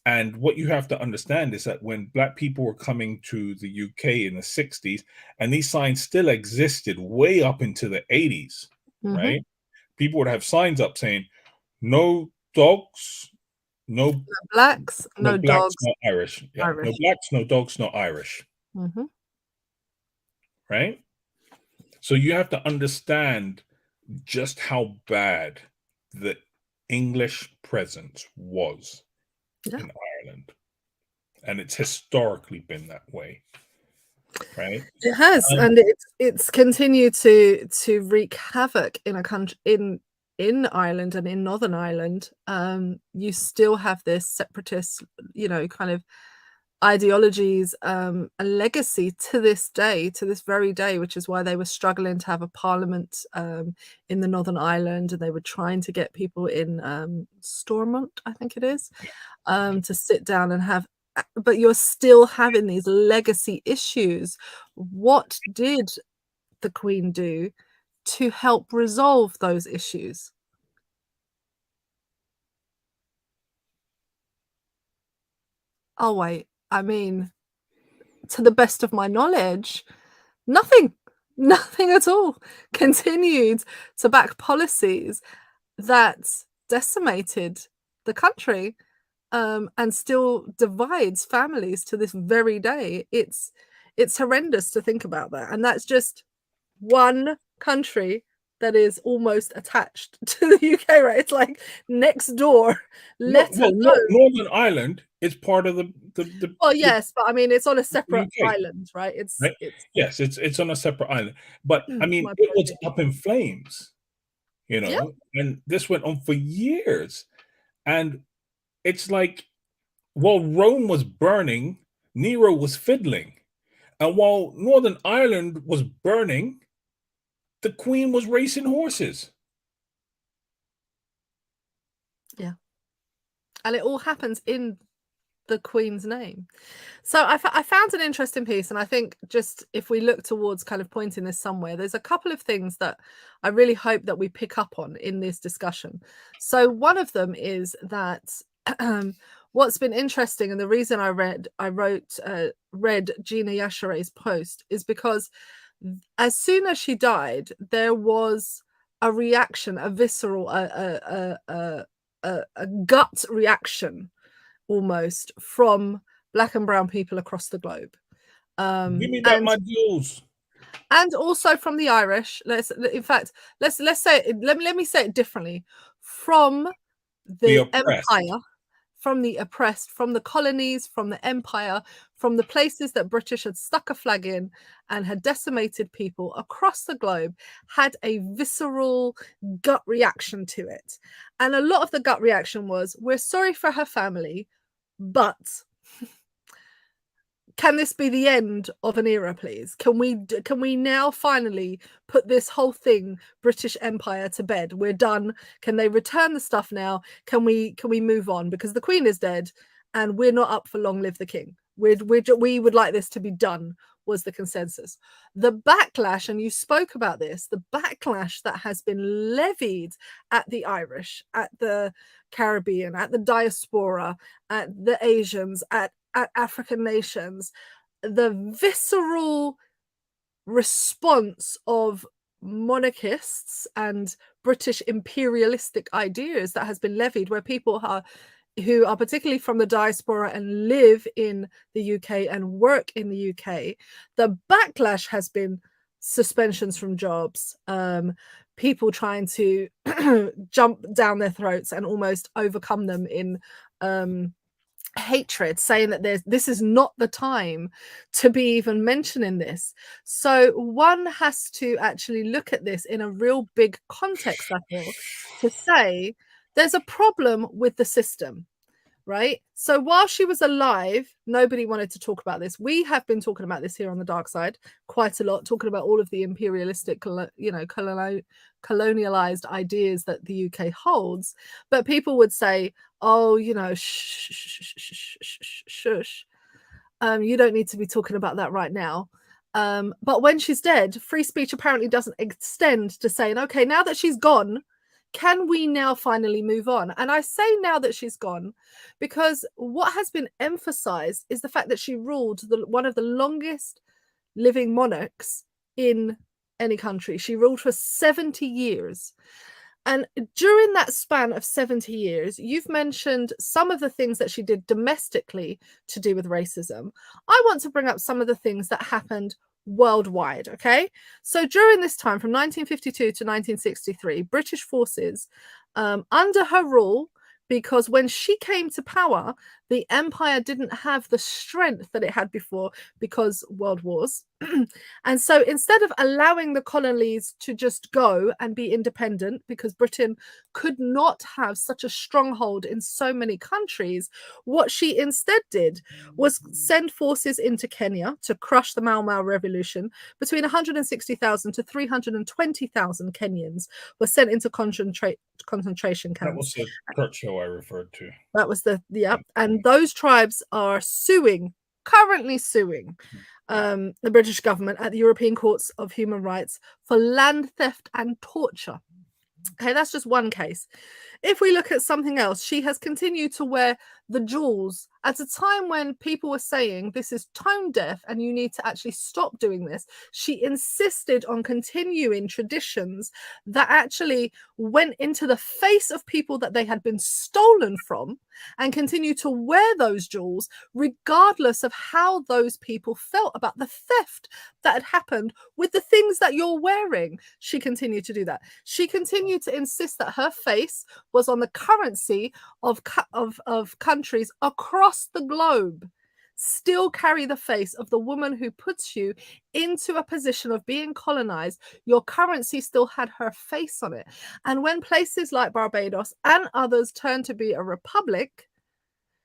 And what you have to understand is that when Black people were coming to the UK in the 60s, and these signs still existed way up into the 80s, right? People would have signs up saying, no dogs, no Blacks, no blacks, dogs, no Irish. Yeah, no Irish. blacks, no dogs, no Irish. Right? So you have to understand just how bad the English presence was in Ireland. And it's historically been that way. Right? It has, and it's continued to wreak havoc in a country in Ireland and in Northern Ireland. You still have this separatist, kind of ideologies, a legacy to this day, to this very day, which is why they were struggling to have a parliament in the Northern Ireland, and they were trying to get people in Stormont, I think it is, to sit down and have. But you're still having these legacy issues. What did the Queen do to help resolve those issues? Oh, wait. I mean, to the best of my knowledge, nothing. Nothing at all. Continued to back policies that decimated the country, and still divides families to this very day. It's horrendous to think about that, and that's just one country that is almost attached to the UK, right? It's like next door. Northern Ireland is part of the Well, yes, but I mean, it's on a separate UK, island, right? right? Yes, it's on a separate island, but I mean, it was up in flames, Yeah. and this went on for years, and it's like, while Rome was burning, Nero was fiddling, and while Northern Ireland was burning, the Queen was racing horses. Yeah. And it all happens in the Queen's name. So I found an interesting piece, and I think just if we look towards kind of pointing this somewhere, there's a couple of things that I really hope that we pick up on in this discussion. So one of them is that what's been interesting, and the reason I read Gina Yashare's post, is because as soon as she died, there was a reaction, a visceral, a gut reaction almost from Black and brown people across the globe. Give me back my jewels. And also from the Irish. Let's say it, let me say it differently. From the empire, from the oppressed, from the colonies, from the empire, from the places that British had stuck a flag in and had decimated people across the globe, had a visceral gut reaction to it. And a lot of the gut reaction was, we're sorry for her family, but can this be the end of an era, please? Can we now finally put this whole thing, British Empire, to bed? We're done. Can they return the stuff now? Can we move on? Because the Queen is dead, and we're not up for long live the King. We would like this to be done, was the consensus. The backlash, and you spoke about this, the backlash that has been levied at the Irish, at the Caribbean, at the diaspora, at the Asians, at African nations, the visceral response of monarchists and British imperialistic ideas that has been levied, where people who are particularly from the diaspora and live in the UK and work in the UK, the backlash has been suspensions from jobs, people trying to jump down their throats and almost overcome them in hatred, saying that this is not the time to be even mentioning this. So one has to actually look at this in a real big context, I feel, to say there's a problem with the system, right? So while she was alive, nobody wanted to talk about this. We have been talking about this here on the dark side quite a lot, talking about all of the imperialistic, colonialized ideas that the UK holds. But people would say, oh, shush. You don't need to be talking about that right now. But when she's dead, free speech apparently doesn't extend to saying, okay, now that she's gone, can we now finally move on? And I say now that she's gone because what has been emphasized is the fact that she ruled one of the longest living monarchs in any country. She ruled for 70 years. And during that span of 70 years, you've mentioned some of the things that she did domestically to do with racism. I want to bring up some of the things that happened worldwide. Okay, so during this time from 1952 to 1963, British forces under her rule, because when she came to power, the empire didn't have the strength that it had before because world wars. And so instead of allowing the colonies to just go and be independent, because Britain could not have such a stronghold in so many countries, what she instead did was send forces into Kenya to crush the Mau Mau revolution. Between 160,000 to 320,000 Kenyans were sent into concentration camps. That was the Churchill I referred to. That was and those tribes are currently suing the British government at the European Courts of Human Rights for land theft and torture. Okay, that's just one case. If we look at something else, she has continued to wear the jewels at a time when people were saying this is tone deaf and you need to actually stop doing this. She insisted on continuing traditions that actually went into the face of people that they had been stolen from, and continue to wear those jewels regardless of how those people felt about the theft that had happened with the things that you're wearing. She continued to do that. She continued to insist that her face was on the currency of countries across the globe. Still carry the face of the woman who puts you into a position of being colonized. Your currency still had her face on it. And when places like Barbados and others turn to be a republic,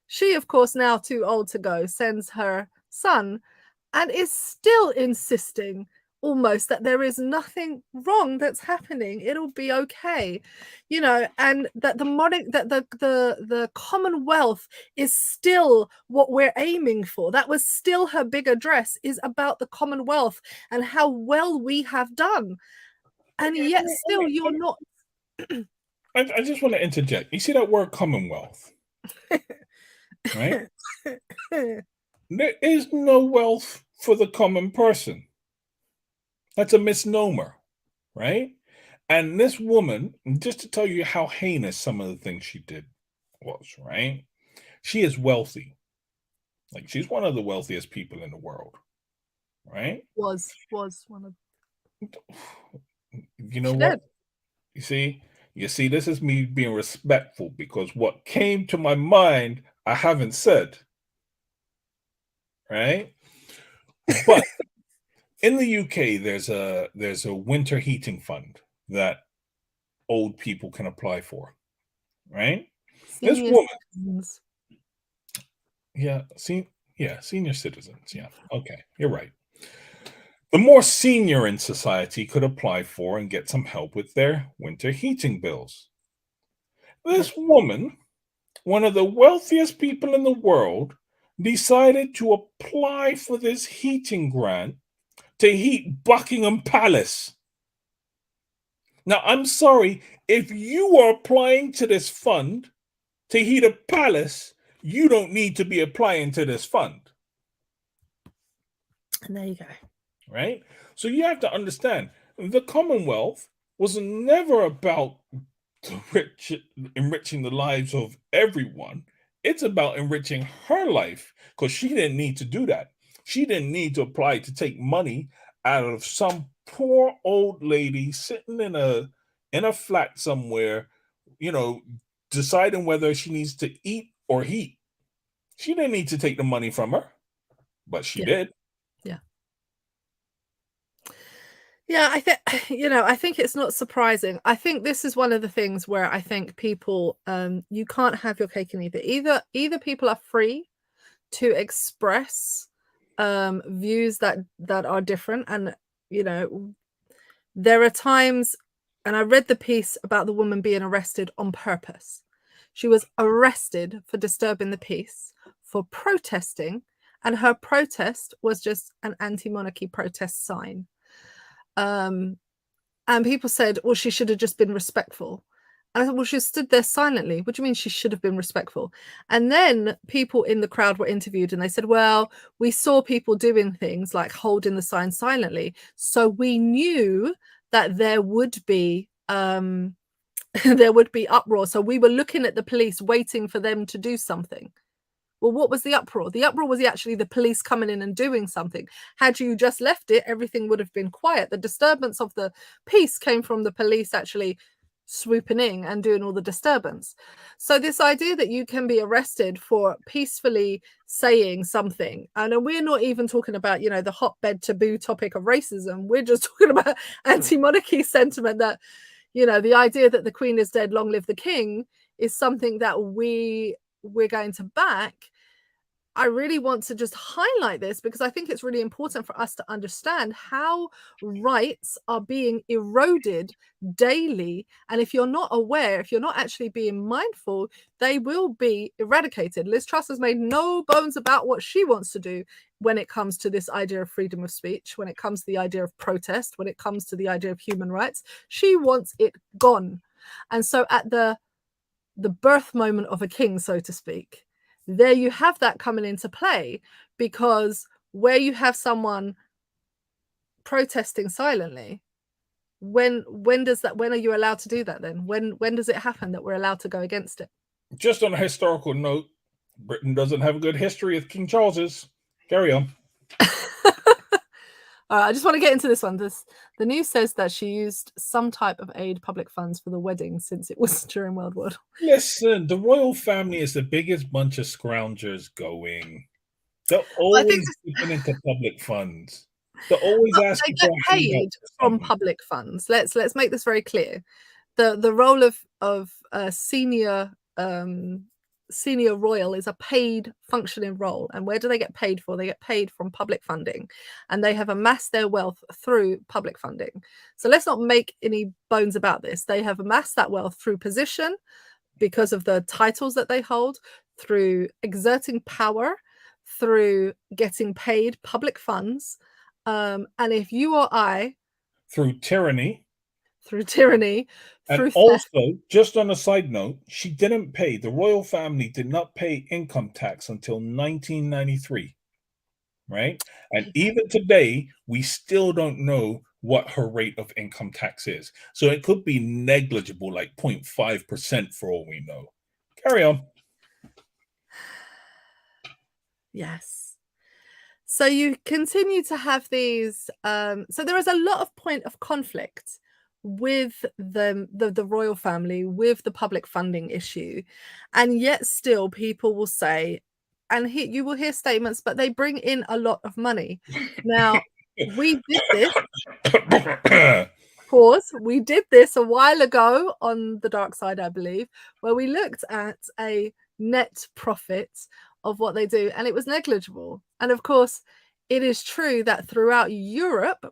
she, of course, now too old to go, sends her son and is still insisting almost that there is nothing wrong that's happening. It'll be okay, and that the Commonwealth is still what we're aiming for. That was still her big address, is about the Commonwealth and how well we have done. And yet still you're not. I just want to interject. You see that word Commonwealth, right? There is no wealth for the common person. That's a misnomer, right? And this woman, just to tell you how heinous some of the things she did was, right? She is wealthy. Like, she's one of the wealthiest people in the world, right? Was one of. You know what? You see, this is me being respectful, because what came to my mind, I haven't said, right? But in the UK, there's a winter heating fund that old people can apply for, right? This woman, senior citizens, yeah, okay, you're right. The more senior in society could apply for and get some help with their winter heating bills. This woman, one of the wealthiest people in the world, decided to apply for this heating grant to heat Buckingham Palace. Now, I'm sorry, if you are applying to this fund to heat a palace, you don't need to be applying to this fund. And there you go. Right? So you have to understand, the Commonwealth was never about enriching the lives of everyone. It's about enriching her life, because she didn't need to do that. She didn't need to apply to take money out of some poor old lady sitting in a in a flat somewhere, you know, deciding whether she needs to eat or heat. She didn't need to take the money from her, but she Yeah. did. Yeah. Yeah, I think I think it's not surprising. I think this is one of the things where I think people you can't have your cake and eat it. Either people are free to express views that are different, and there are times, and I read the piece about the woman being arrested on purpose. She was arrested for disturbing the peace, for protesting, and her protest was just an anti-monarchy protest sign. And people said, well, she should have just been respectful. And I thought, well, she stood there silently. What do you mean she should have been respectful? And then people in the crowd were interviewed and they said, well, we saw people doing things like holding the sign silently. So we knew that there would be there would be uproar. So we were looking at the police waiting for them to do something. Well, what was the uproar? The uproar was actually the police coming in and doing something. Had you just left it, everything would have been quiet. The disturbance of the peace came from the police actually swooping in and doing all the disturbance. So this idea that you can be arrested for peacefully saying something, and we're not even talking about, the hotbed taboo topic of racism. We're just talking about anti-monarchy sentiment, that, the idea that the Queen is dead, long live the King, is something that we're going to back. I really want to just highlight this because I think it's really important for us to understand how rights are being eroded daily. And if you're not aware, if you're not actually being mindful, they will be eradicated. Liz Truss has made no bones about what she wants to do when it comes to this idea of freedom of speech, when it comes to the idea of protest, when it comes to the idea of human rights. She wants it gone. And so at the birth moment of a king, so to speak, there you have that coming into play, because where you have someone protesting silently, when are you allowed to do that then? When does it happen that we're allowed to go against it? Just on a historical note, Britain doesn't have a good history of King Charles's. Carry on. I just want to get into this one. The news says that she used some type of aid, public funds, for the wedding since it was during World War. Listen, the royal family is the biggest bunch of scroungers going. They're always dipping into public funds. They're always asking they get paid from public funds. Let's make this very clear. The role of senior royal is a paid functioning role. And where do they get paid for? They get paid from public funding, and they have amassed their wealth through public funding. So let's not make any bones about this. They have amassed that wealth through position, because of the titles that they hold, through exerting power, through getting paid public funds. And if you or I, through tyranny, and also, just on a side note, the royal family did not pay income tax until 1993, right? And even today, we still don't know what her rate of income tax is. So it could be negligible, like 0.5% for all we know. Carry on. Yes. So you continue to have these. So there is a lot of point of conflict with the royal family, with the public funding issue, and yet still people will say, and you will hear statements, but they bring in a lot of money. Now, we did this. Pause. We did this a while ago on the Darkside, I believe, where we looked at a net profit of what they do, and it was negligible. And of course, it is true that throughout Europe,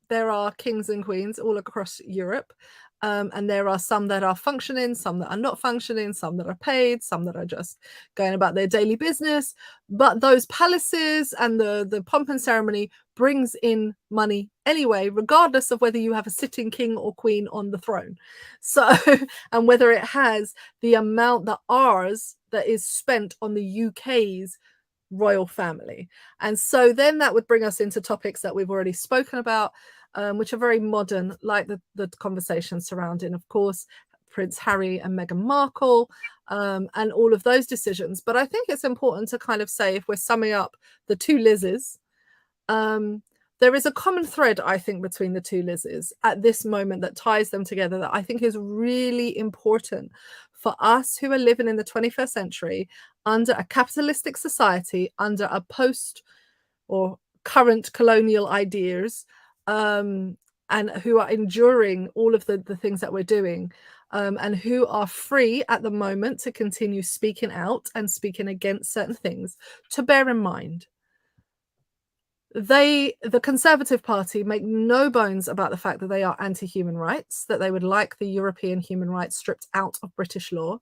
there are kings and queens all across Europe. And there are some that are functioning, some that are not functioning, some that are paid, some that are just going about their daily business. But those palaces and the pomp and ceremony brings in money anyway, regardless of whether you have a sitting king or queen on the throne. So, and whether it has the amount that is spent on the UK's royal family. And so then that would bring us into topics that we've already spoken about, which are very modern, like the conversation surrounding, of course, Prince Harry and Meghan Markle, and all of those decisions. But I think it's important to kind of say, if we're summing up the two Liz's, the there is a common thread, I think, between the two Liz's at this moment that ties them together that I think is really important for us who are living in the 21st century under a capitalistic society, under a post or current colonial ideas, and who are enduring all of the things that we're doing, and who are free at the moment to continue speaking out and speaking against certain things. To bear in mind, the Conservative Party, make no bones about the fact that they are anti-human rights, that they would like the European human rights stripped out of British law.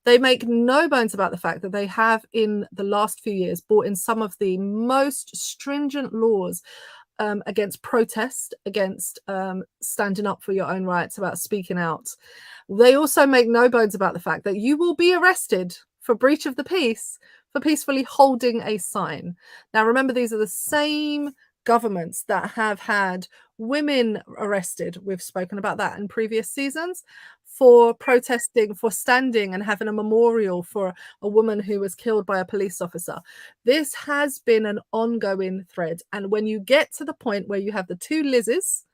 They make no bones about the fact that they have, in the last few years, brought in some of the most stringent laws against protest, against standing up for your own rights, about speaking out. They also make no bones about the fact that you will be arrested for breach of the peace for peacefully holding a sign. Now, remember, these are the same governments that have had women arrested. We've spoken about that in previous seasons, for protesting, for standing and having a memorial for a woman who was killed by a police officer. This has been an ongoing thread. And when you get to the point where you have the two Liz's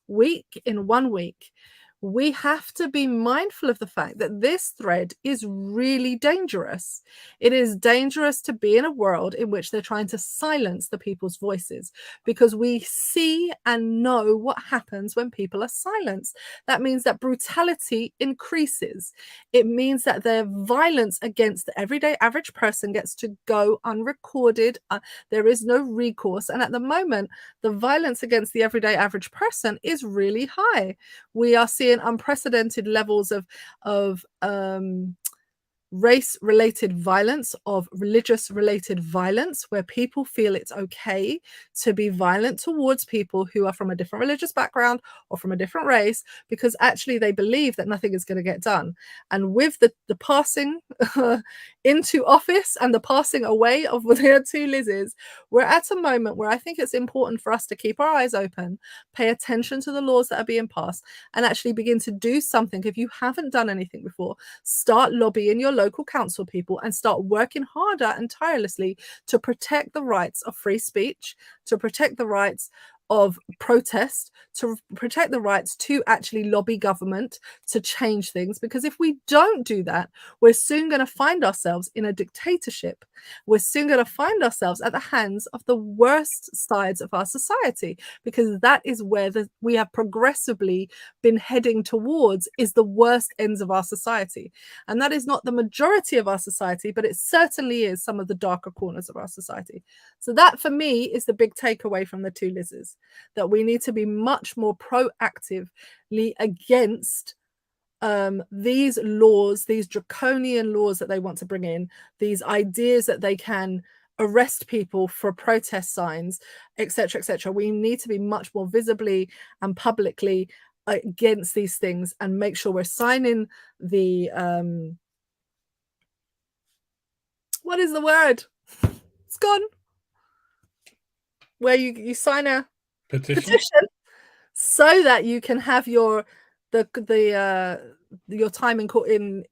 week in 1 week, we have to be mindful of the fact that this thread is really dangerous. It is dangerous to be in a world in which they're trying to silence the people's voices, because we see and know what happens when people are silenced. That means that brutality increases. It means that their violence against the everyday average person gets to go unrecorded. There is no recourse. And at the moment, the violence against the everyday average person is really high. We are seeing unprecedented levels of race-related violence, of religious-related violence, where people feel it's okay to be violent towards people who are from a different religious background or from a different race, because actually they believe that nothing is going to get done. And with the passing into office and the passing away of the two Liz's, we're at a moment where I think it's important for us to keep our eyes open, pay attention to the laws that are being passed, and actually begin to do something. If you haven't done anything before, start lobbying your local council people and start working harder and tirelessly to protect the rights of free speech, to protect the rights of protest, to protect the rights to actually lobby government to change things. Because if we don't do that, we're soon going to find ourselves in a dictatorship. We're soon going to find ourselves at the hands of the worst sides of our society, because that is where we have progressively been heading towards, is the worst ends of our society. And that is not the majority of our society, but it certainly is some of the darker corners of our society. So that, for me, is the big takeaway from the two Liz's, that we need to be much more proactively against these laws, these draconian laws that they want to bring in, these ideas that they can arrest people for protest signs, etc., etc. We need to be much more visibly and publicly against these things, and make sure we're signing the what is the word? It's gone. Where you sign a petition so that you can have your time in court, in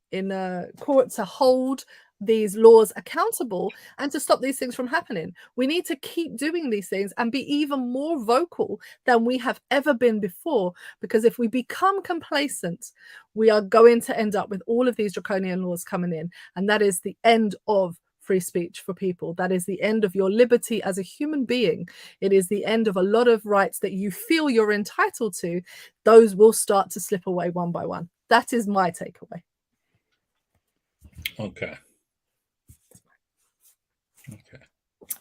court, to hold these laws accountable and to stop these things from happening. We need to keep doing these things and be even more vocal than we have ever been before, because if we become complacent, we are going to end up with all of these draconian laws coming in, and that is the end of free speech for people. That is the end of your liberty as a human being. It is the end of a lot of rights that you feel you're entitled to. Those will start to slip away one by one. That is my takeaway. Okay.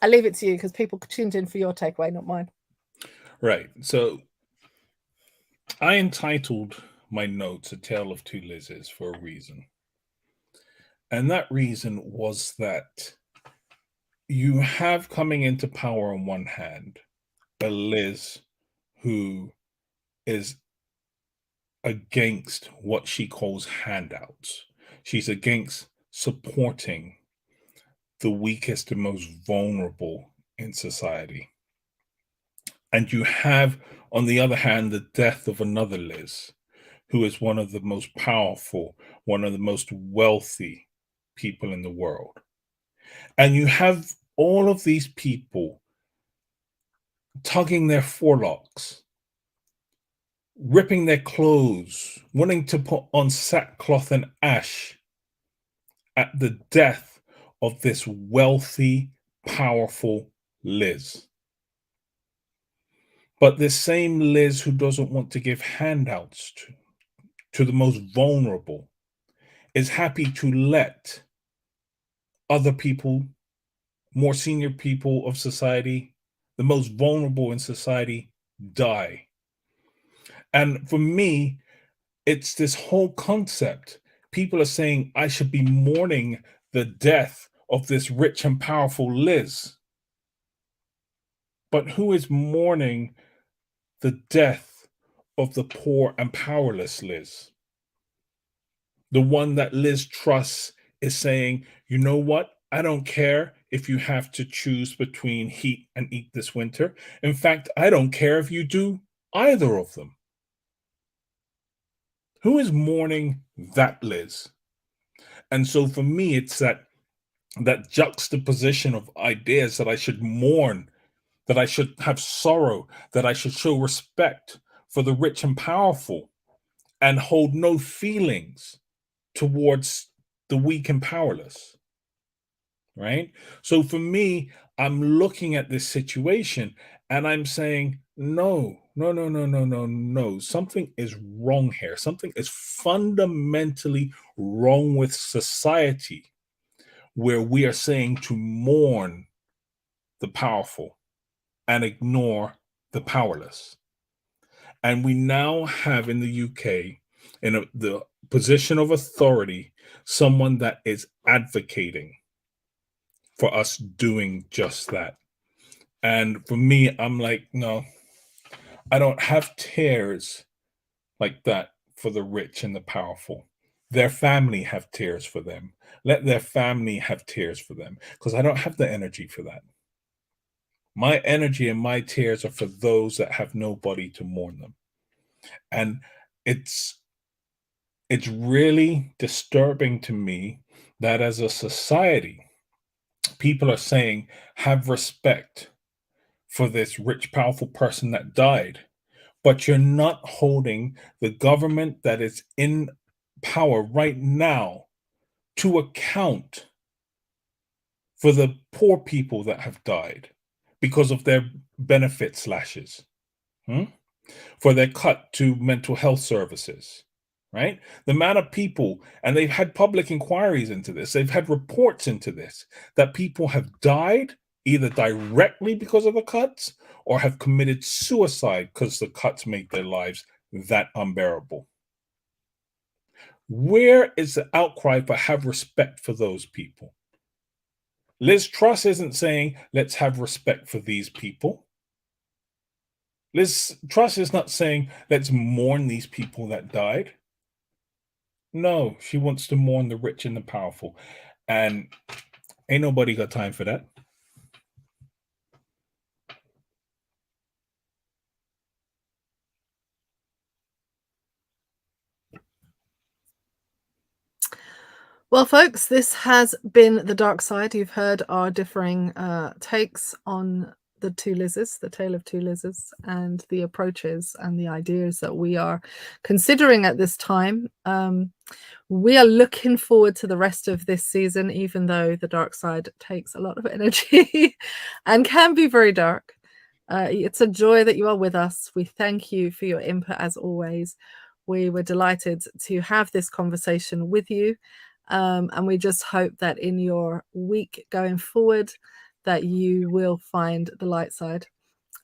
I leave it to you because people tuned in for your takeaway, not mine. Right. So I entitled my notes "A Tale of Two Liz's" for a reason. And that reason was that you have coming into power on one hand a Liz who is against what she calls handouts. She's against supporting the weakest and most vulnerable in society. And you have, on the other hand, the death of another Liz, who is one of the most powerful, one of the most wealthy people in the world. And you have all of these people tugging their forelocks, ripping their clothes, wanting to put on sackcloth and ash at the death of this wealthy, powerful Liz. But this same Liz who doesn't want to give handouts to the most vulnerable is happy to let other people, more senior people of society, the most vulnerable in society, die. And for me, it's this whole concept. People are saying I should be mourning the death of this rich and powerful Liz. But who is mourning the death of the poor and powerless Liz? The one that Liz Truss is saying, you know what? I don't care if you have to choose between heat and eat this winter. In fact, I don't care if you do either of them. Who is mourning that Liz? And so for me, it's that juxtaposition of ideas that I should mourn, that I should have sorrow, that I should show respect for the rich and powerful and hold no feelings towards the weak and powerless. Right? So for me, I'm looking at this situation and I'm saying, no, no, no, no, no, no, no. Something is wrong here. Something is fundamentally wrong with society where we are saying to mourn the powerful and ignore the powerless. And we now have in the UK, in the position of authority, someone that is advocating for us doing just that. And for me, I'm like, no, I don't have tears like that for the rich and the powerful. Their family have tears for them. Let their family have tears for them because I don't have the energy for that. My energy and my tears are for those that have nobody to mourn them. And it's it's really disturbing to me that as a society, people are saying have respect for this rich, powerful person that died, but you're not holding the government that is in power right now to account for the poor people that have died because of their benefit slashes, for their cut to mental health services, right? The amount of people, and they've had public inquiries into this, they've had reports into this, that people have died either directly because of the cuts or have committed suicide because the cuts make their lives that unbearable. Where is the outcry for have respect for those people? Liz Truss isn't saying let's have respect for these people. Liz Truss is not saying let's mourn these people that died. No, she wants to mourn the rich and the powerful. And ain't nobody got time for that. Well, folks, this has been The Dark Side. You've heard our differing takes on the two Liz's, the tale of two Liz's, and the approaches and the ideas that we are considering at this time. We are looking forward to the rest of this season, even though The Dark Side takes a lot of energy and can be very dark. It's a joy that you are with us. We thank you for your input as always. We were delighted to have this conversation with you. And we just hope that in your week going forward that you will find the light side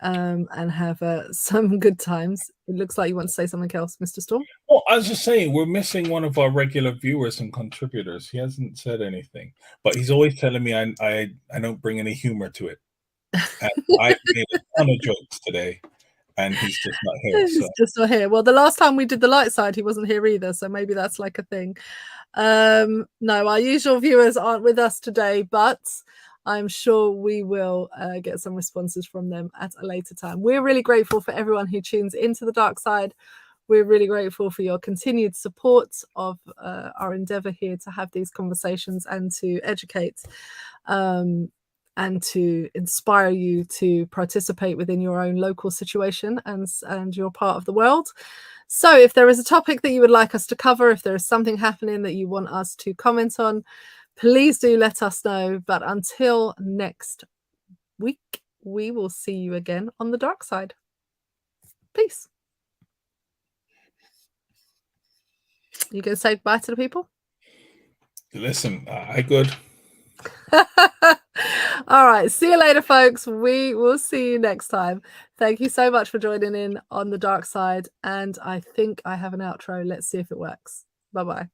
and have some good times. It looks like you want to say something else, Mr. Storm. Well, I was just saying, we're missing one of our regular viewers and contributors. He hasn't said anything, but he's always telling me I don't bring any humor to it. And I made a ton of jokes today, and he's just not here. He's So just not here. Well, the last time we did the light side, he wasn't here either. So maybe that's like a thing. No, our usual viewers aren't with us today, but I'm sure we will get some responses from them at a later time. We're really grateful for everyone who tunes into the dark side. We're really grateful for your continued support of our endeavor here to have these conversations and to educate and to inspire you to participate within your own local situation and your part of the world. So if there is a topic that you would like us to cover, if there is something happening that you want us to comment on, please do let us know. But until next week, we will see you again on the dark side. Peace. You gonna say bye to the people? Listen, I good. All right, see you later, folks. We will see you next time. Thank you so much for joining in on the dark side, and I think I have an outro. Let's see if it works. Bye-bye.